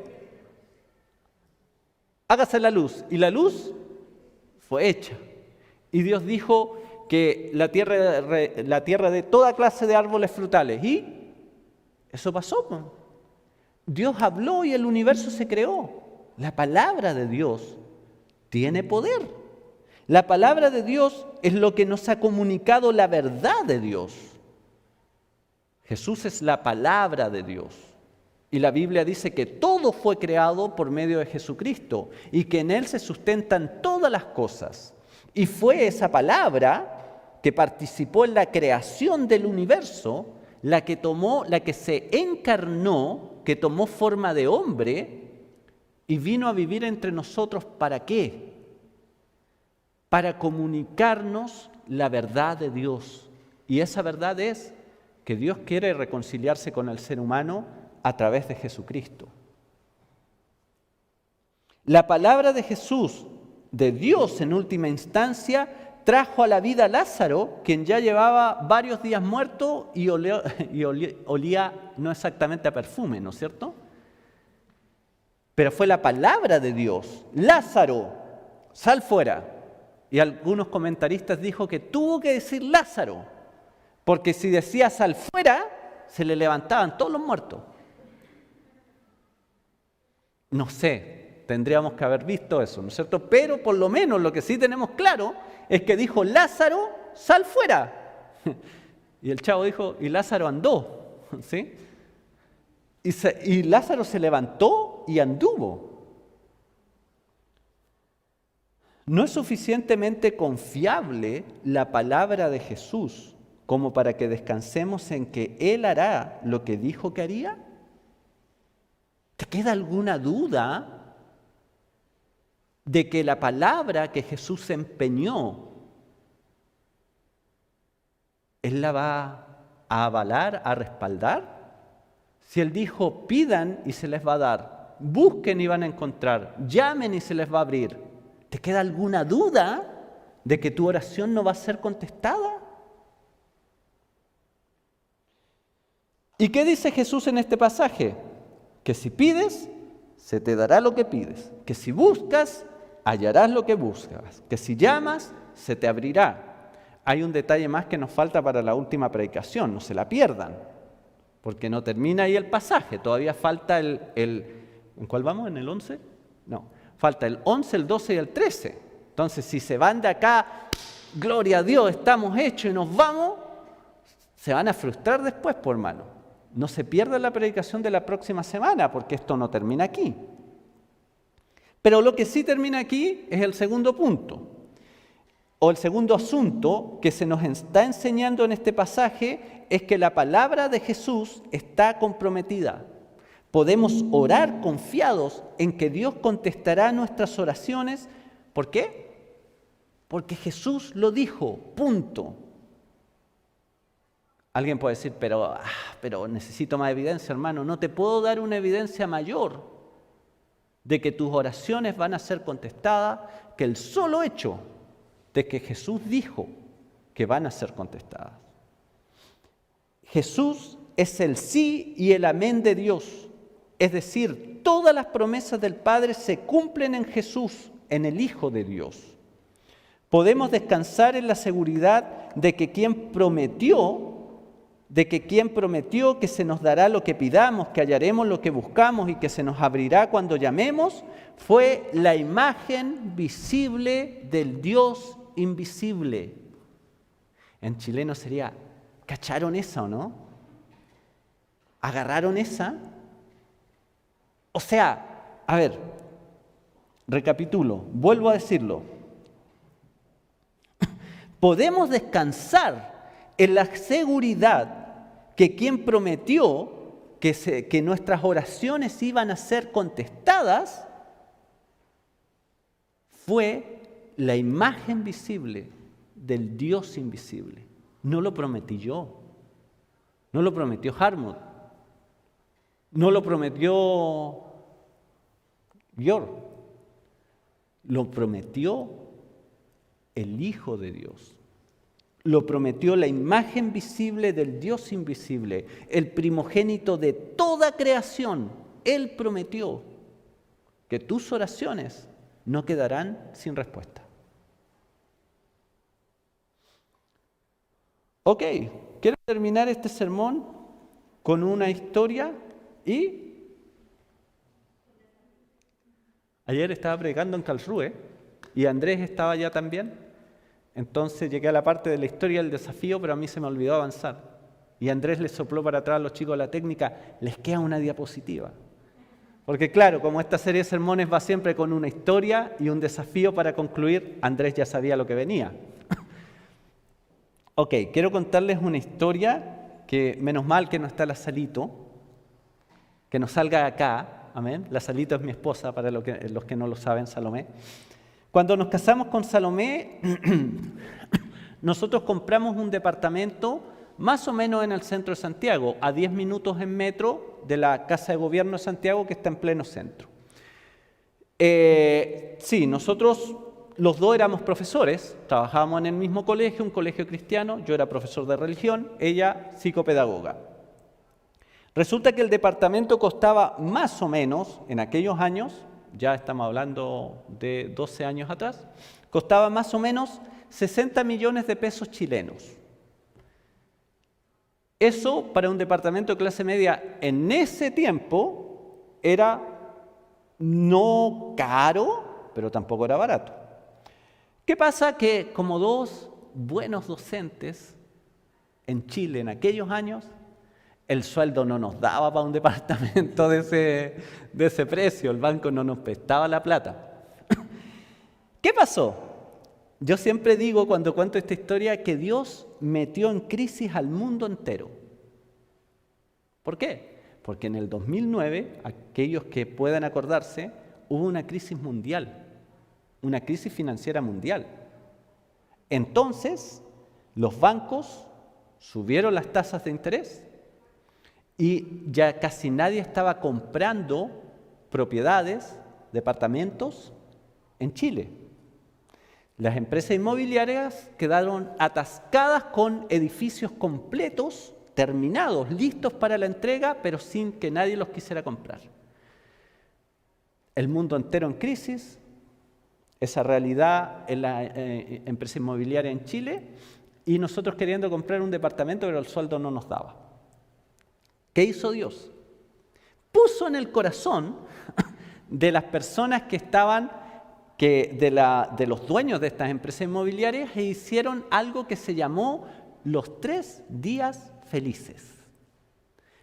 hágase la luz. Y la luz fue hecha. Y Dios dijo que la tierra de toda clase de árboles frutales. Y eso pasó. Dios habló y el universo se creó. La palabra de Dios tiene poder. La palabra de Dios es lo que nos ha comunicado la verdad de Dios. Jesús es la palabra de Dios. Y la Biblia dice que todo fue creado por medio de Jesucristo y que en Él se sustentan todas las cosas. Y fue esa palabra que participó en la creación del universo, la que se encarnó, que tomó forma de hombre y vino a vivir entre nosotros. ¿Para qué? Para comunicarnos la verdad de Dios. Y esa verdad es que Dios quiere reconciliarse con el ser humano a través de Jesucristo. La palabra de Jesús, de Dios en última instancia, trajo a la vida a Lázaro, quien ya llevaba varios días muerto y olía no exactamente a perfume, ¿no es cierto? Pero fue la palabra de Dios. Lázaro, sal fuera. Y algunos comentaristas dijo que tuvo que decir Lázaro, porque si decía sal fuera, se le levantaban todos los muertos. No sé, tendríamos que haber visto eso, ¿no es cierto? Pero por lo menos lo que sí tenemos claro es que dijo Lázaro, sal fuera. Y el chavo dijo, y Lázaro andó, ¿sí? Y Lázaro se levantó y anduvo. No es suficientemente confiable la palabra de Jesús como para que descansemos en que Él hará lo que dijo que haría. ¿Te queda alguna duda de que la palabra que Jesús se empeñó, Él la va a avalar, a respaldar? Si Él dijo, pidan y se les va a dar, busquen y van a encontrar, llamen y se les va a abrir, ¿te queda alguna duda de que tu oración no va a ser contestada? ¿Y qué dice Jesús en este pasaje? Que si pides, se te dará lo que pides. Que si buscas, hallarás lo que buscas. Que si llamas, se te abrirá. Hay un detalle más que nos falta para la última predicación, no se la pierdan, porque no termina ahí el pasaje, todavía falta ¿en cuál vamos? ¿En el 11? No, falta el 11, el 12 y el 13. Entonces, si se van de acá, gloria a Dios, estamos hechos y nos vamos, se van a frustrar después, por hermano. No se pierda la predicación de la próxima semana, porque esto no termina aquí. Pero lo que sí termina aquí es el segundo punto, o el segundo asunto que se nos está enseñando en este pasaje, es que la palabra de Jesús está comprometida. Podemos orar confiados en que Dios contestará nuestras oraciones. ¿Por qué? Porque Jesús lo dijo, punto. Alguien puede decir, pero necesito más evidencia, hermano. No te puedo dar una evidencia mayor de que tus oraciones van a ser contestadas que el solo hecho de que Jesús dijo que van a ser contestadas. Jesús es el sí y el amén de Dios. Es decir, todas las promesas del Padre se cumplen en Jesús, en el Hijo de Dios. Podemos descansar en la seguridad de que quien prometió que se nos dará lo que pidamos, que hallaremos lo que buscamos y que se nos abrirá cuando llamemos, fue la imagen visible del Dios invisible. En chileno sería, ¿cacharon esa o no? ¿Agarraron esa? O sea, a ver, recapitulo, vuelvo a decirlo. Podemos descansar en la seguridad que quien prometió que nuestras oraciones iban a ser contestadas fue la imagen visible del Dios invisible. No lo prometí yo, no lo prometió Harmut, no lo prometió Georg, lo prometió el Hijo de Dios. Lo prometió la imagen visible del Dios invisible, el primogénito de toda creación. Él prometió que tus oraciones no quedarán sin respuesta. Ok, quiero terminar este sermón con una historia y ayer estaba predicando en Karlsruhe y Andrés estaba allá también. Entonces llegué a la parte de la historia del desafío, pero a mí se me olvidó avanzar. Y Andrés les sopló para atrás a los chicos de la técnica, les queda una diapositiva. Porque claro, como esta serie de sermones va siempre con una historia y un desafío para concluir, Andrés ya sabía lo que venía. Ok, quiero contarles una historia que menos mal que no está la Salito, que nos salga acá, amén. La Salito es mi esposa, para los que no lo saben, Salomé. Cuando nos casamos con Salomé, nosotros compramos un departamento más o menos en el centro de Santiago, a 10 minutos en metro de la Casa de Gobierno de Santiago, que está en pleno centro. Sí, nosotros los dos éramos profesores, trabajábamos en el mismo colegio, un colegio cristiano, yo era profesor de religión, ella psicopedagoga. Resulta que el departamento costaba más o menos, en aquellos años, ya estamos hablando de 12 años atrás, costaba más o menos 60 millones de pesos chilenos. Eso para un departamento de clase media en ese tiempo era no caro, pero tampoco era barato. ¿Qué pasa? Que como dos buenos docentes en Chile en aquellos años, el sueldo no nos daba para un departamento de ese precio, el banco no nos prestaba la plata. ¿Qué pasó? Yo siempre digo cuando cuento esta historia que Dios metió en crisis al mundo entero. ¿Por qué? Porque en el 2009, aquellos que puedan acordarse, hubo una crisis mundial, una crisis financiera mundial. Entonces, los bancos subieron las tasas de interés y ya casi nadie estaba comprando propiedades, departamentos en Chile. Las empresas inmobiliarias quedaron atascadas con edificios completos, terminados, listos para la entrega, pero sin que nadie los quisiera comprar. El mundo entero en crisis, esa realidad en la empresa inmobiliaria en Chile, y nosotros queriendo comprar un departamento, pero el sueldo no nos daba. ¿Qué hizo Dios? Puso en el corazón de las personas que estaban, de los dueños de estas empresas inmobiliarias, e hicieron algo que se llamó los 3 días felices.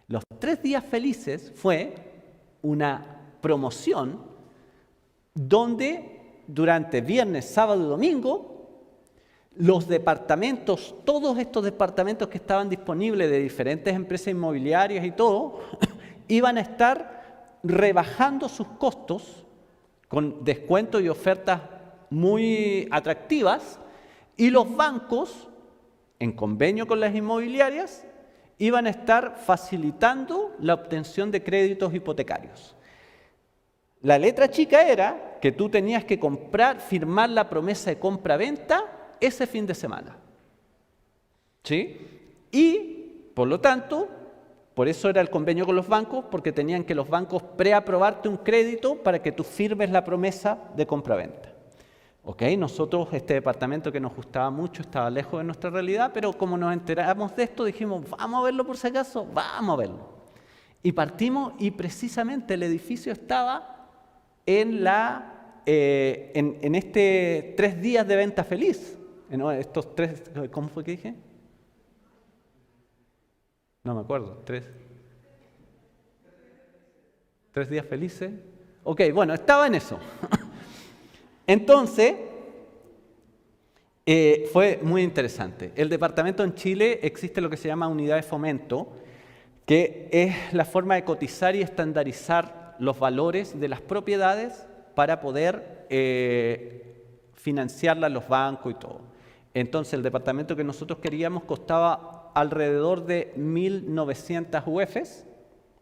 Los 3 días felices fue una promoción donde durante viernes, sábado y domingo, los departamentos, todos estos departamentos que estaban disponibles de diferentes empresas inmobiliarias y todo, iban a estar rebajando sus costos con descuentos y ofertas muy atractivas, y los bancos, en convenio con las inmobiliarias, iban a estar facilitando la obtención de créditos hipotecarios. La letra chica era que tú tenías que firmar la promesa de compra-venta ese fin de semana. ¿Sí? Y, por lo tanto, por eso era el convenio con los bancos, porque tenían que los bancos preaprobarte un crédito para que tú firmes la promesa de compra-venta. ¿Ok? Nosotros, este departamento que nos gustaba mucho, estaba lejos de nuestra realidad, pero como nos enteramos de esto, dijimos, vamos a verlo por si acaso, vamos a verlo. Y partimos, y precisamente el edificio estaba en este 3 días de venta feliz. Estos 3, ¿cómo fue que dije? No me acuerdo, 3 días felices. Ok, bueno, estaba en eso. Entonces, fue muy interesante. El departamento en Chile existe lo que se llama unidad de fomento, que es la forma de cotizar y estandarizar los valores de las propiedades para poder financiarlas los bancos y todo. Entonces, el departamento que nosotros queríamos costaba alrededor de 1.900 UFs,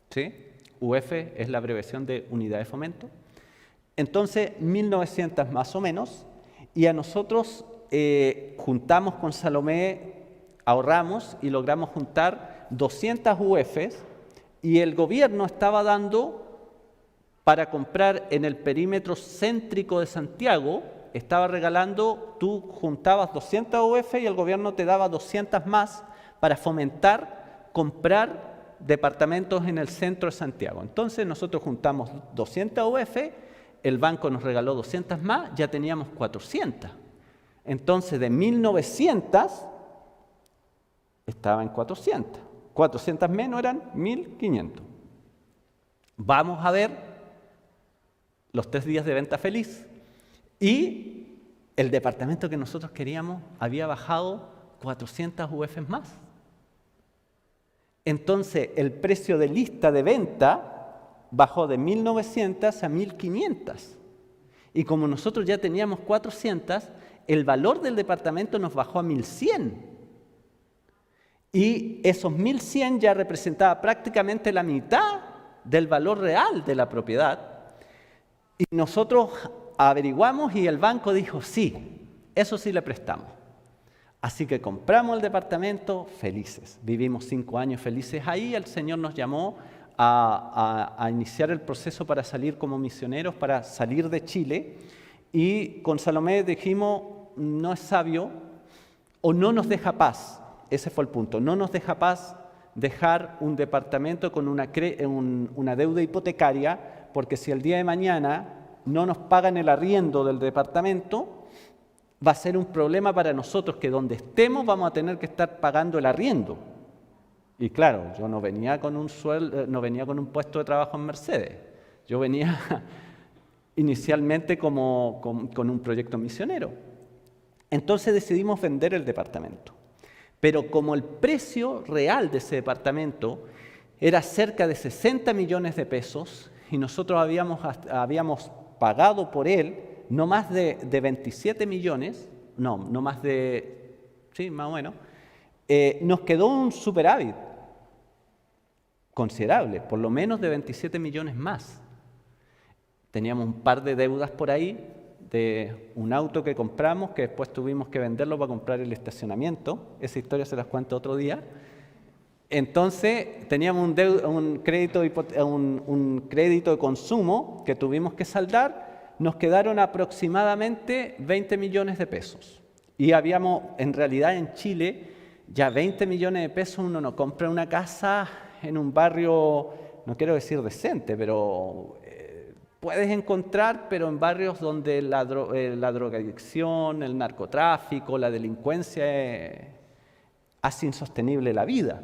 ¿sí? UF es la abreviación de unidad de fomento. Entonces, 1.900 más o menos, y a nosotros juntamos con Salomé, ahorramos y logramos juntar 200 UFs, y el gobierno estaba dando para comprar en el perímetro céntrico de Santiago, estaba regalando, tú juntabas 200 UF y el gobierno te daba 200 más para fomentar comprar departamentos en el centro de Santiago. Entonces nosotros juntamos 200 UF, el banco nos regaló 200 más, ya teníamos 400. Entonces de 1.900 estaba en 400. 400 menos eran 1.500. Vamos a ver los 3 días de venta feliz. Y el departamento que nosotros queríamos había bajado 400 UF más. Entonces, el precio de lista de venta bajó de 1.900 a 1.500. Y como nosotros ya teníamos 400, el valor del departamento nos bajó a 1.100. Y esos 1.100 ya representaba prácticamente la mitad del valor real de la propiedad. Y nosotros averiguamos y el banco dijo, sí, eso sí le prestamos. Así que compramos el departamento felices. Vivimos 5 años felices ahí. El Señor nos llamó a iniciar el proceso para salir como misioneros, para salir de Chile. Y con Salomé dijimos, no es sabio o no nos deja paz. Ese fue el punto. No nos deja paz dejar un departamento con una deuda hipotecaria, porque si el día de mañana no nos pagan el arriendo del departamento, va a ser un problema para nosotros, que donde estemos vamos a tener que estar pagando el arriendo. Y claro, yo no venía con un puesto de trabajo en Mercedes. Yo venía inicialmente con un proyecto misionero. Entonces decidimos vender el departamento. Pero como el precio real de ese departamento era cerca de 60 millones de pesos y nosotros habíamos pagado por él no más de 27 millones, no más de, sí, más o menos, nos quedó un superávit considerable, por lo menos de 27 millones más. Teníamos un par de deudas por ahí de un auto que compramos, que después tuvimos que venderlo para comprar el estacionamiento. Esa historia se las cuento otro día. Entonces teníamos un crédito de consumo que tuvimos que saldar. Nos quedaron aproximadamente 20 millones de pesos. Y en realidad en Chile, ya 20 millones de pesos uno no compra una casa en un barrio, no quiero decir decente, pero puedes encontrar, pero en barrios donde la drogadicción, el narcotráfico, la delincuencia hace insostenible la vida.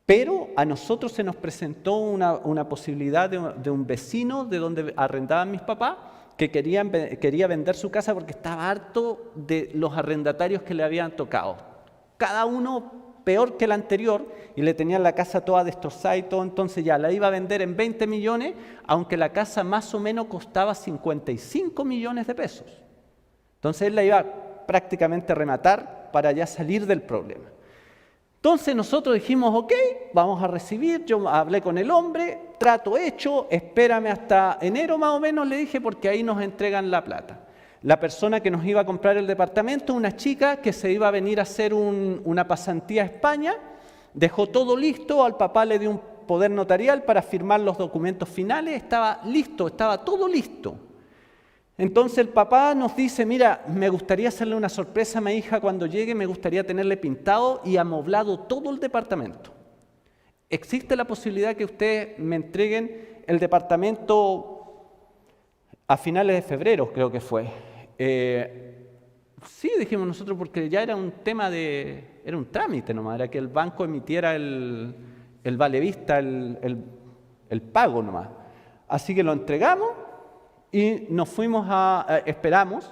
Pero a nosotros se nos presentó una posibilidad de un vecino de donde arrendaban mis papás, que quería vender su casa porque estaba harto de los arrendatarios que le habían tocado. Cada uno peor que el anterior, y le tenían la casa toda destrozada y todo. Entonces ya la iba a vender en 20 millones, aunque la casa más o menos costaba 55 millones de pesos. Entonces él la iba prácticamente a rematar para ya salir del problema. Entonces nosotros dijimos, ok, vamos a recibir. Yo hablé con el hombre, trato hecho, espérame hasta enero más o menos, le dije, porque ahí nos entregan la plata. La persona que nos iba a comprar el departamento, una chica que se iba a venir a hacer una pasantía a España, dejó todo listo, al papá le dio un poder notarial para firmar los documentos finales, estaba listo, estaba todo listo. Entonces el papá nos dice, mira, me gustaría hacerle una sorpresa a mi hija cuando llegue, me gustaría tenerle pintado y amoblado todo el departamento. ¿Existe la posibilidad que ustedes me entreguen el departamento a finales de febrero, creo que fue? Sí, dijimos nosotros, porque ya era un tema era un trámite nomás, era que el banco emitiera el vale vista, el pago nomás. Así que lo entregamos y nos fuimos esperamos.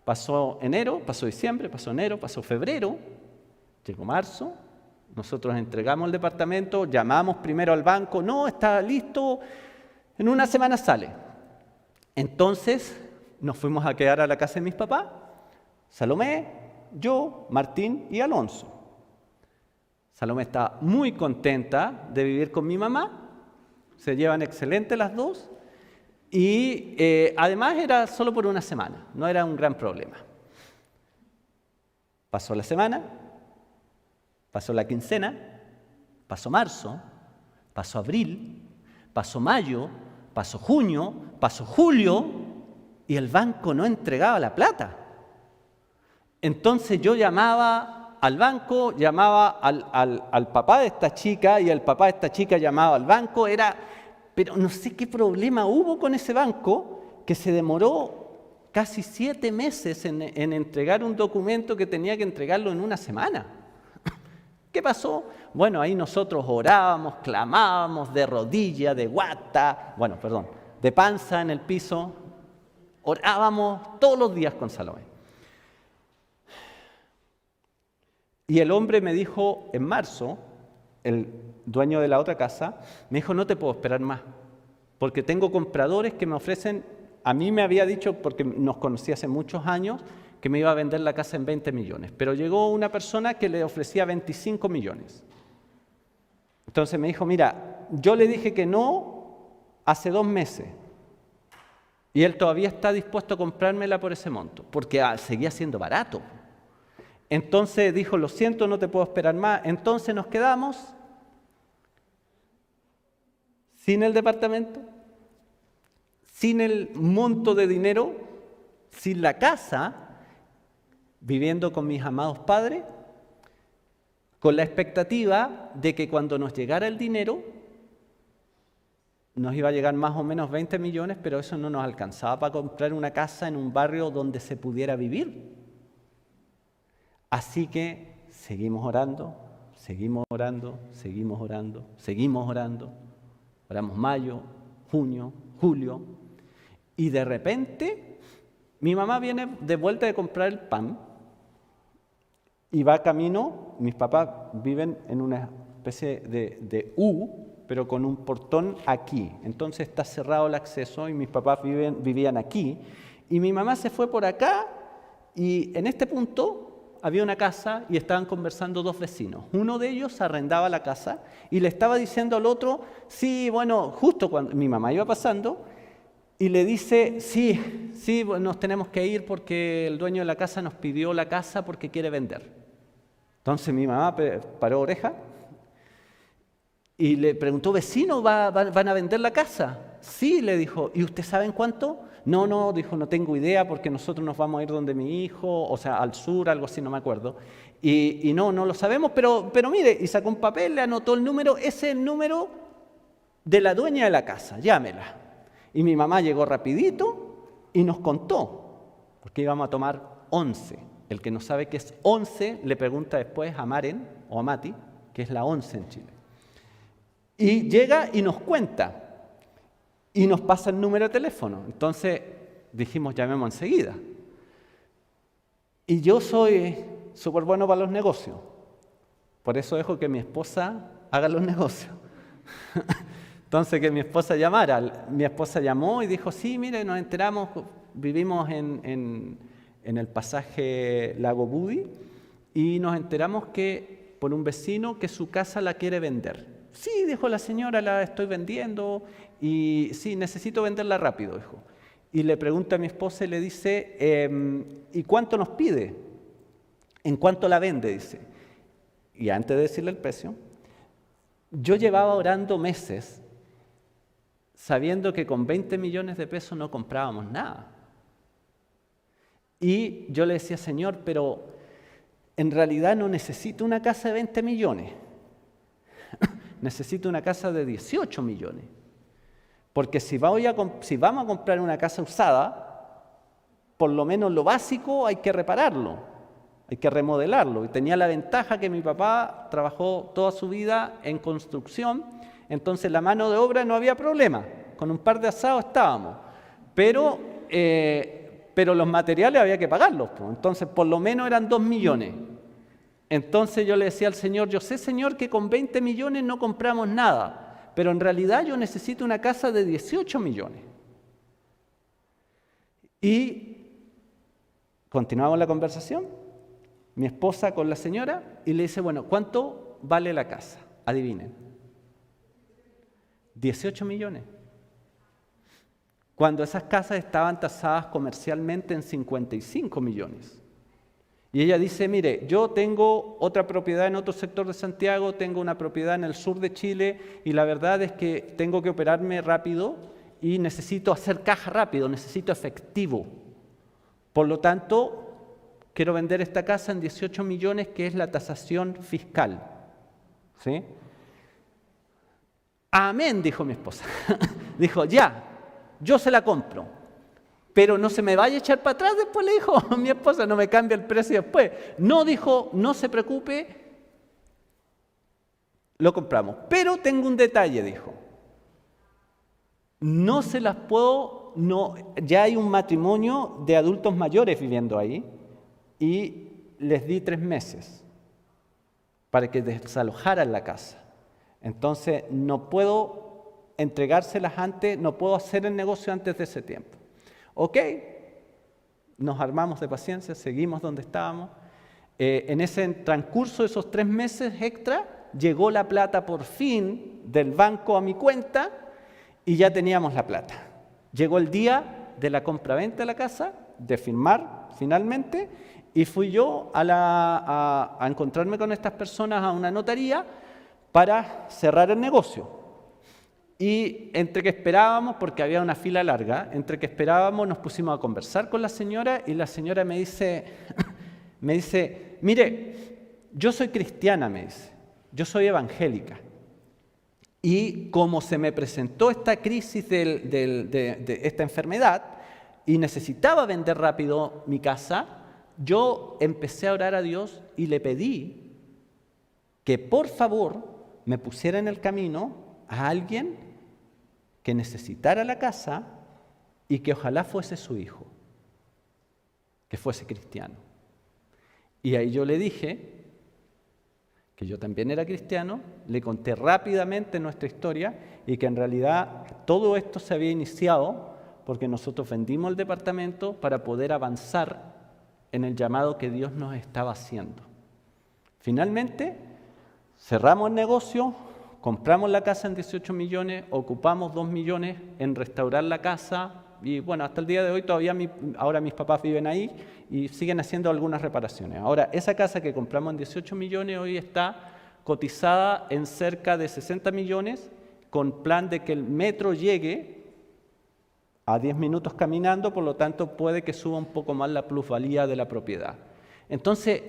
Pasó enero, pasó diciembre, pasó enero, pasó febrero, llegó marzo. Nosotros entregamos el departamento, llamamos primero al banco, no, está listo, en una semana sale. Entonces nos fuimos a quedar a la casa de mis papás, Salomé, yo, Martín y Alonso. Salomé está muy contenta de vivir con mi mamá, se llevan excelente las dos, y además era solo por una semana, no era un gran problema. Pasó la semana, pasó la quincena, pasó marzo, pasó abril, pasó mayo, pasó junio, pasó julio, y el banco no entregaba la plata. Entonces yo llamaba al banco, llamaba al papá de esta chica, y el papá de esta chica llamaba al banco. Pero no sé qué problema hubo con ese banco, que se demoró casi 7 meses en entregar un documento que tenía que entregarlo en una semana. ¿Qué pasó? Bueno, ahí nosotros orábamos, clamábamos de rodilla, de guata, de panza en el piso. Orábamos todos los días con Salomé. Y el hombre me dijo en marzo, el dueño de la otra casa, me dijo, no te puedo esperar más, porque tengo compradores que me ofrecen, a mí me había dicho, porque nos conocí hace muchos años, que me iba a vender la casa en 20 millones, pero llegó una persona que le ofrecía 25 millones. Entonces me dijo, mira, yo le dije que no hace 2 meses, y él todavía está dispuesto a comprármela por ese monto, porque seguía siendo barato. Entonces dijo, lo siento, no te puedo esperar más. Entonces nos quedamos sin el departamento, sin el monto de dinero, sin la casa, viviendo con mis amados padres, con la expectativa de que cuando nos llegara el dinero, nos iba a llegar más o menos 20 millones, pero eso no nos alcanzaba para comprar una casa en un barrio donde se pudiera vivir. Así que seguimos orando, seguimos orando, seguimos orando, seguimos orando. Oramos mayo, junio, julio, y de repente mi mamá viene de vuelta de comprar el pan y va camino. Mis papás viven en una especie de U, pero con un portón aquí. Entonces está cerrado el acceso y mis papás vivían aquí. Y mi mamá se fue por acá y en este punto había una casa y estaban conversando 2 vecinos. Uno de ellos arrendaba la casa y le estaba diciendo al otro, sí, bueno, justo cuando mi mamá iba pasando, y le dice, sí, nos tenemos que ir porque el dueño de la casa nos pidió la casa porque quiere vender. Entonces mi mamá paró oreja y le preguntó, vecino, ¿van a vender la casa? Sí, le dijo. ¿Y usted sabe en cuánto? No, dijo, no tengo idea porque nosotros nos vamos a ir donde mi hijo, o sea, al sur, algo así, no me acuerdo. Y no lo sabemos, pero mire, y sacó un papel, le anotó el número, ese es el número de la dueña de la casa, llámela. Y mi mamá llegó rapidito y nos contó, porque íbamos a tomar 11. El que no sabe qué es 11 le pregunta después a Maren o a Mati, que es la 11 en Chile. Y llega y nos cuenta. Y nos pasa el número de teléfono. Entonces dijimos, llamemos enseguida. Y yo soy súper bueno para los negocios. Por eso dejo que mi esposa haga los negocios. Entonces que mi esposa llamara. Mi esposa llamó y dijo, sí, mire, nos enteramos, vivimos en el pasaje Lago Budi y nos enteramos que por un vecino que su casa la quiere vender. Sí, dijo la señora, la estoy vendiendo y sí, necesito venderla rápido, dijo. Y le pregunta a mi esposa y le dice, ¿y cuánto nos pide? ¿En cuánto la vende? Dice. Y antes de decirle el precio, yo llevaba orando meses sabiendo que con 20 millones de pesos no comprábamos nada. Y yo le decía, Señor, pero en realidad no necesito una casa de 20 millones. Necesito una casa de 18 millones. Porque si vamos a comprar una casa usada, por lo menos lo básico hay que repararlo, hay que remodelarlo. Y tenía la ventaja que mi papá trabajó toda su vida en construcción, entonces la mano de obra no había problema. Con un par de asados estábamos. Pero los materiales había que pagarlos. Entonces por lo menos eran 2 millones. Entonces yo le decía al Señor, yo sé, Señor, que con 20 millones no compramos nada, pero en realidad yo necesito una casa de 18 millones. Y continuamos la conversación, mi esposa con la señora, y le dice, bueno, ¿cuánto vale la casa? Adivinen. 18 millones. Cuando esas casas estaban tasadas comercialmente en 55 millones. Y ella dice, mire, yo tengo otra propiedad en otro sector de Santiago, tengo una propiedad en el sur de Chile y la verdad es que tengo que operarme rápido y necesito hacer caja rápido, necesito efectivo. Por lo tanto, quiero vender esta casa en 18 millones, que es la tasación fiscal. ¿Sí? Amén, dijo mi esposa. Dijo, ya, yo se la compro. Pero no se me vaya a echar para atrás después, le dijo mi esposa, no me cambia el precio después. No, dijo, no se preocupe, lo compramos. Pero tengo un detalle, dijo. No se las puedo, no, ya hay un matrimonio de adultos mayores viviendo ahí y les di 3 meses para que desalojaran la casa. Entonces no puedo entregárselas antes, no puedo hacer el negocio antes de ese tiempo. Ok, nos armamos de paciencia, seguimos donde estábamos. En ese transcurso de esos 3 meses extra, llegó la plata por fin del banco a mi cuenta y ya teníamos la plata. Llegó el día de la compraventa de la casa, de firmar finalmente, y fui yo a encontrarme con estas personas a una notaría para cerrar el negocio. Y entre que esperábamos, porque había una fila larga, entre que esperábamos nos pusimos a conversar con la señora y la señora me dice, mire, yo soy cristiana, me dice, yo soy evangélica. Y como se me presentó esta crisis de esta enfermedad y necesitaba vender rápido mi casa, yo empecé a orar a Dios y le pedí que por favor me pusiera en el camino a alguien que necesitara la casa y que ojalá fuese su hijo, que fuese cristiano. Y ahí yo le dije que yo también era cristiano, le conté rápidamente nuestra historia y que en realidad todo esto se había iniciado porque nosotros vendimos el departamento para poder avanzar en el llamado que Dios nos estaba haciendo. Finalmente, cerramos el negocio, compramos la casa en 18 millones, ocupamos 2 millones en restaurar la casa, Y bueno, hasta el día de hoy todavía ahora mis papás viven ahí y siguen haciendo algunas reparaciones. Ahora, esa casa que compramos en 18 millones hoy está cotizada en cerca de 60 millones con plan de que el metro llegue a 10 minutos caminando, por lo tanto puede que suba un poco más la plusvalía de la propiedad. Entonces,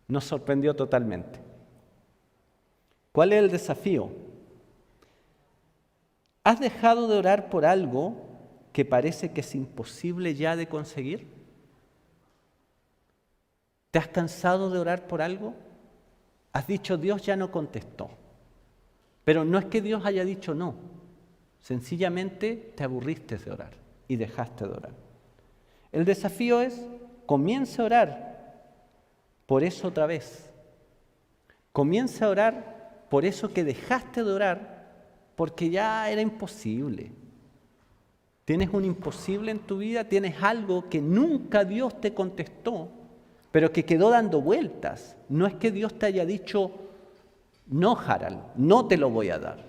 nos sorprendió totalmente. ¿Cuál es el desafío? ¿Has dejado de orar por algo que parece que es imposible ya de conseguir? ¿Te has cansado de orar por algo? Has dicho, Dios ya no contestó. Pero no es que Dios haya dicho no. Sencillamente te aburriste de orar y dejaste de orar. El desafío es, comienza a orar por eso otra vez. Comienza a orar por eso que dejaste de orar, porque ya era imposible. Tienes un imposible en tu vida, tienes algo que nunca Dios te contestó, pero que quedó dando vueltas. No es que Dios te haya dicho, no, Harald, no te lo voy a dar.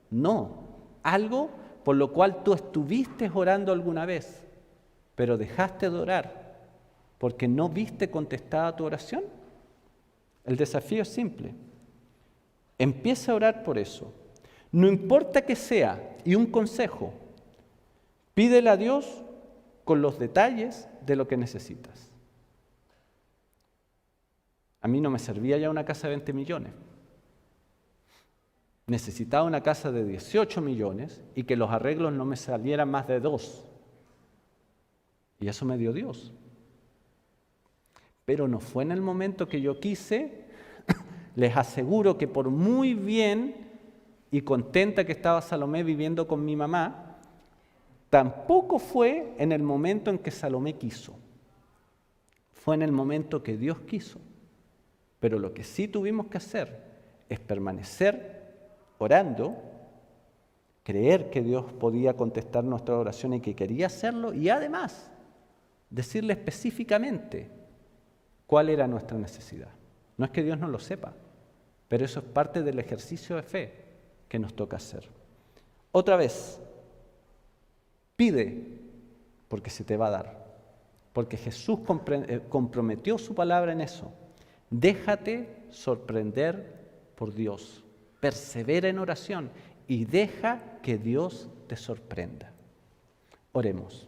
No, algo por lo cual tú estuviste orando alguna vez, pero dejaste de orar porque no viste contestada tu oración. El desafío es simple. Empieza a orar por eso. No importa que sea, y un consejo, pídele a Dios con los detalles de lo que necesitas. A mí no me servía ya una casa de 20 millones. Necesitaba una casa de 18 millones y que los arreglos no me salieran más de 2. Y eso me dio Dios. Pero no fue en el momento que yo quise. Les aseguro que por muy bien y contenta que estaba Salomé viviendo con mi mamá, tampoco fue en el momento en que Salomé quiso. Fue en el momento que Dios quiso. Pero lo que sí tuvimos que hacer es permanecer orando, creer que Dios podía contestar nuestra oración y que quería hacerlo, y además decirle específicamente cuál era nuestra necesidad. No es que Dios no lo sepa, pero eso es parte del ejercicio de fe que nos toca hacer. Otra vez, pide porque se te va a dar, porque Jesús comprometió su palabra en eso. Déjate sorprender por Dios, persevera en oración y deja que Dios te sorprenda. Oremos.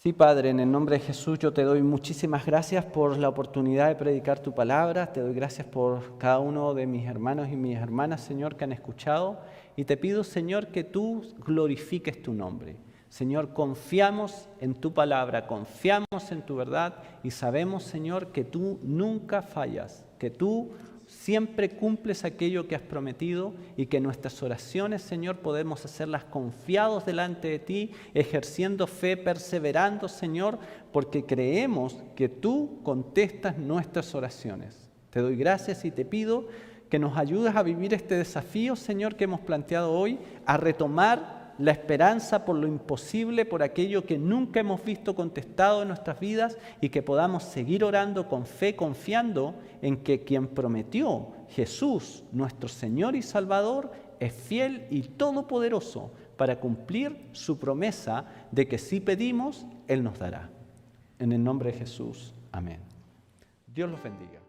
Sí, Padre, en el nombre de Jesús yo te doy muchísimas gracias por la oportunidad de predicar tu palabra. Te doy gracias por cada uno de mis hermanos y mis hermanas, Señor, que han escuchado. Y te pido, Señor, que tú glorifiques tu nombre. Señor, confiamos en tu palabra, confiamos en tu verdad y sabemos, Señor, que tú nunca fallas, que tú siempre cumples aquello que has prometido y que nuestras oraciones, Señor, podemos hacerlas confiados delante de ti, ejerciendo fe, perseverando, Señor, porque creemos que tú contestas nuestras oraciones. Te doy gracias y te pido que nos ayudes a vivir este desafío, Señor, que hemos planteado hoy, a retomar la esperanza por lo imposible, por aquello que nunca hemos visto contestado en nuestras vidas y que podamos seguir orando con fe, confiando en que quien prometió, Jesús, nuestro Señor y Salvador, es fiel y todopoderoso para cumplir su promesa de que si pedimos, Él nos dará. En el nombre de Jesús, amén. Dios los bendiga.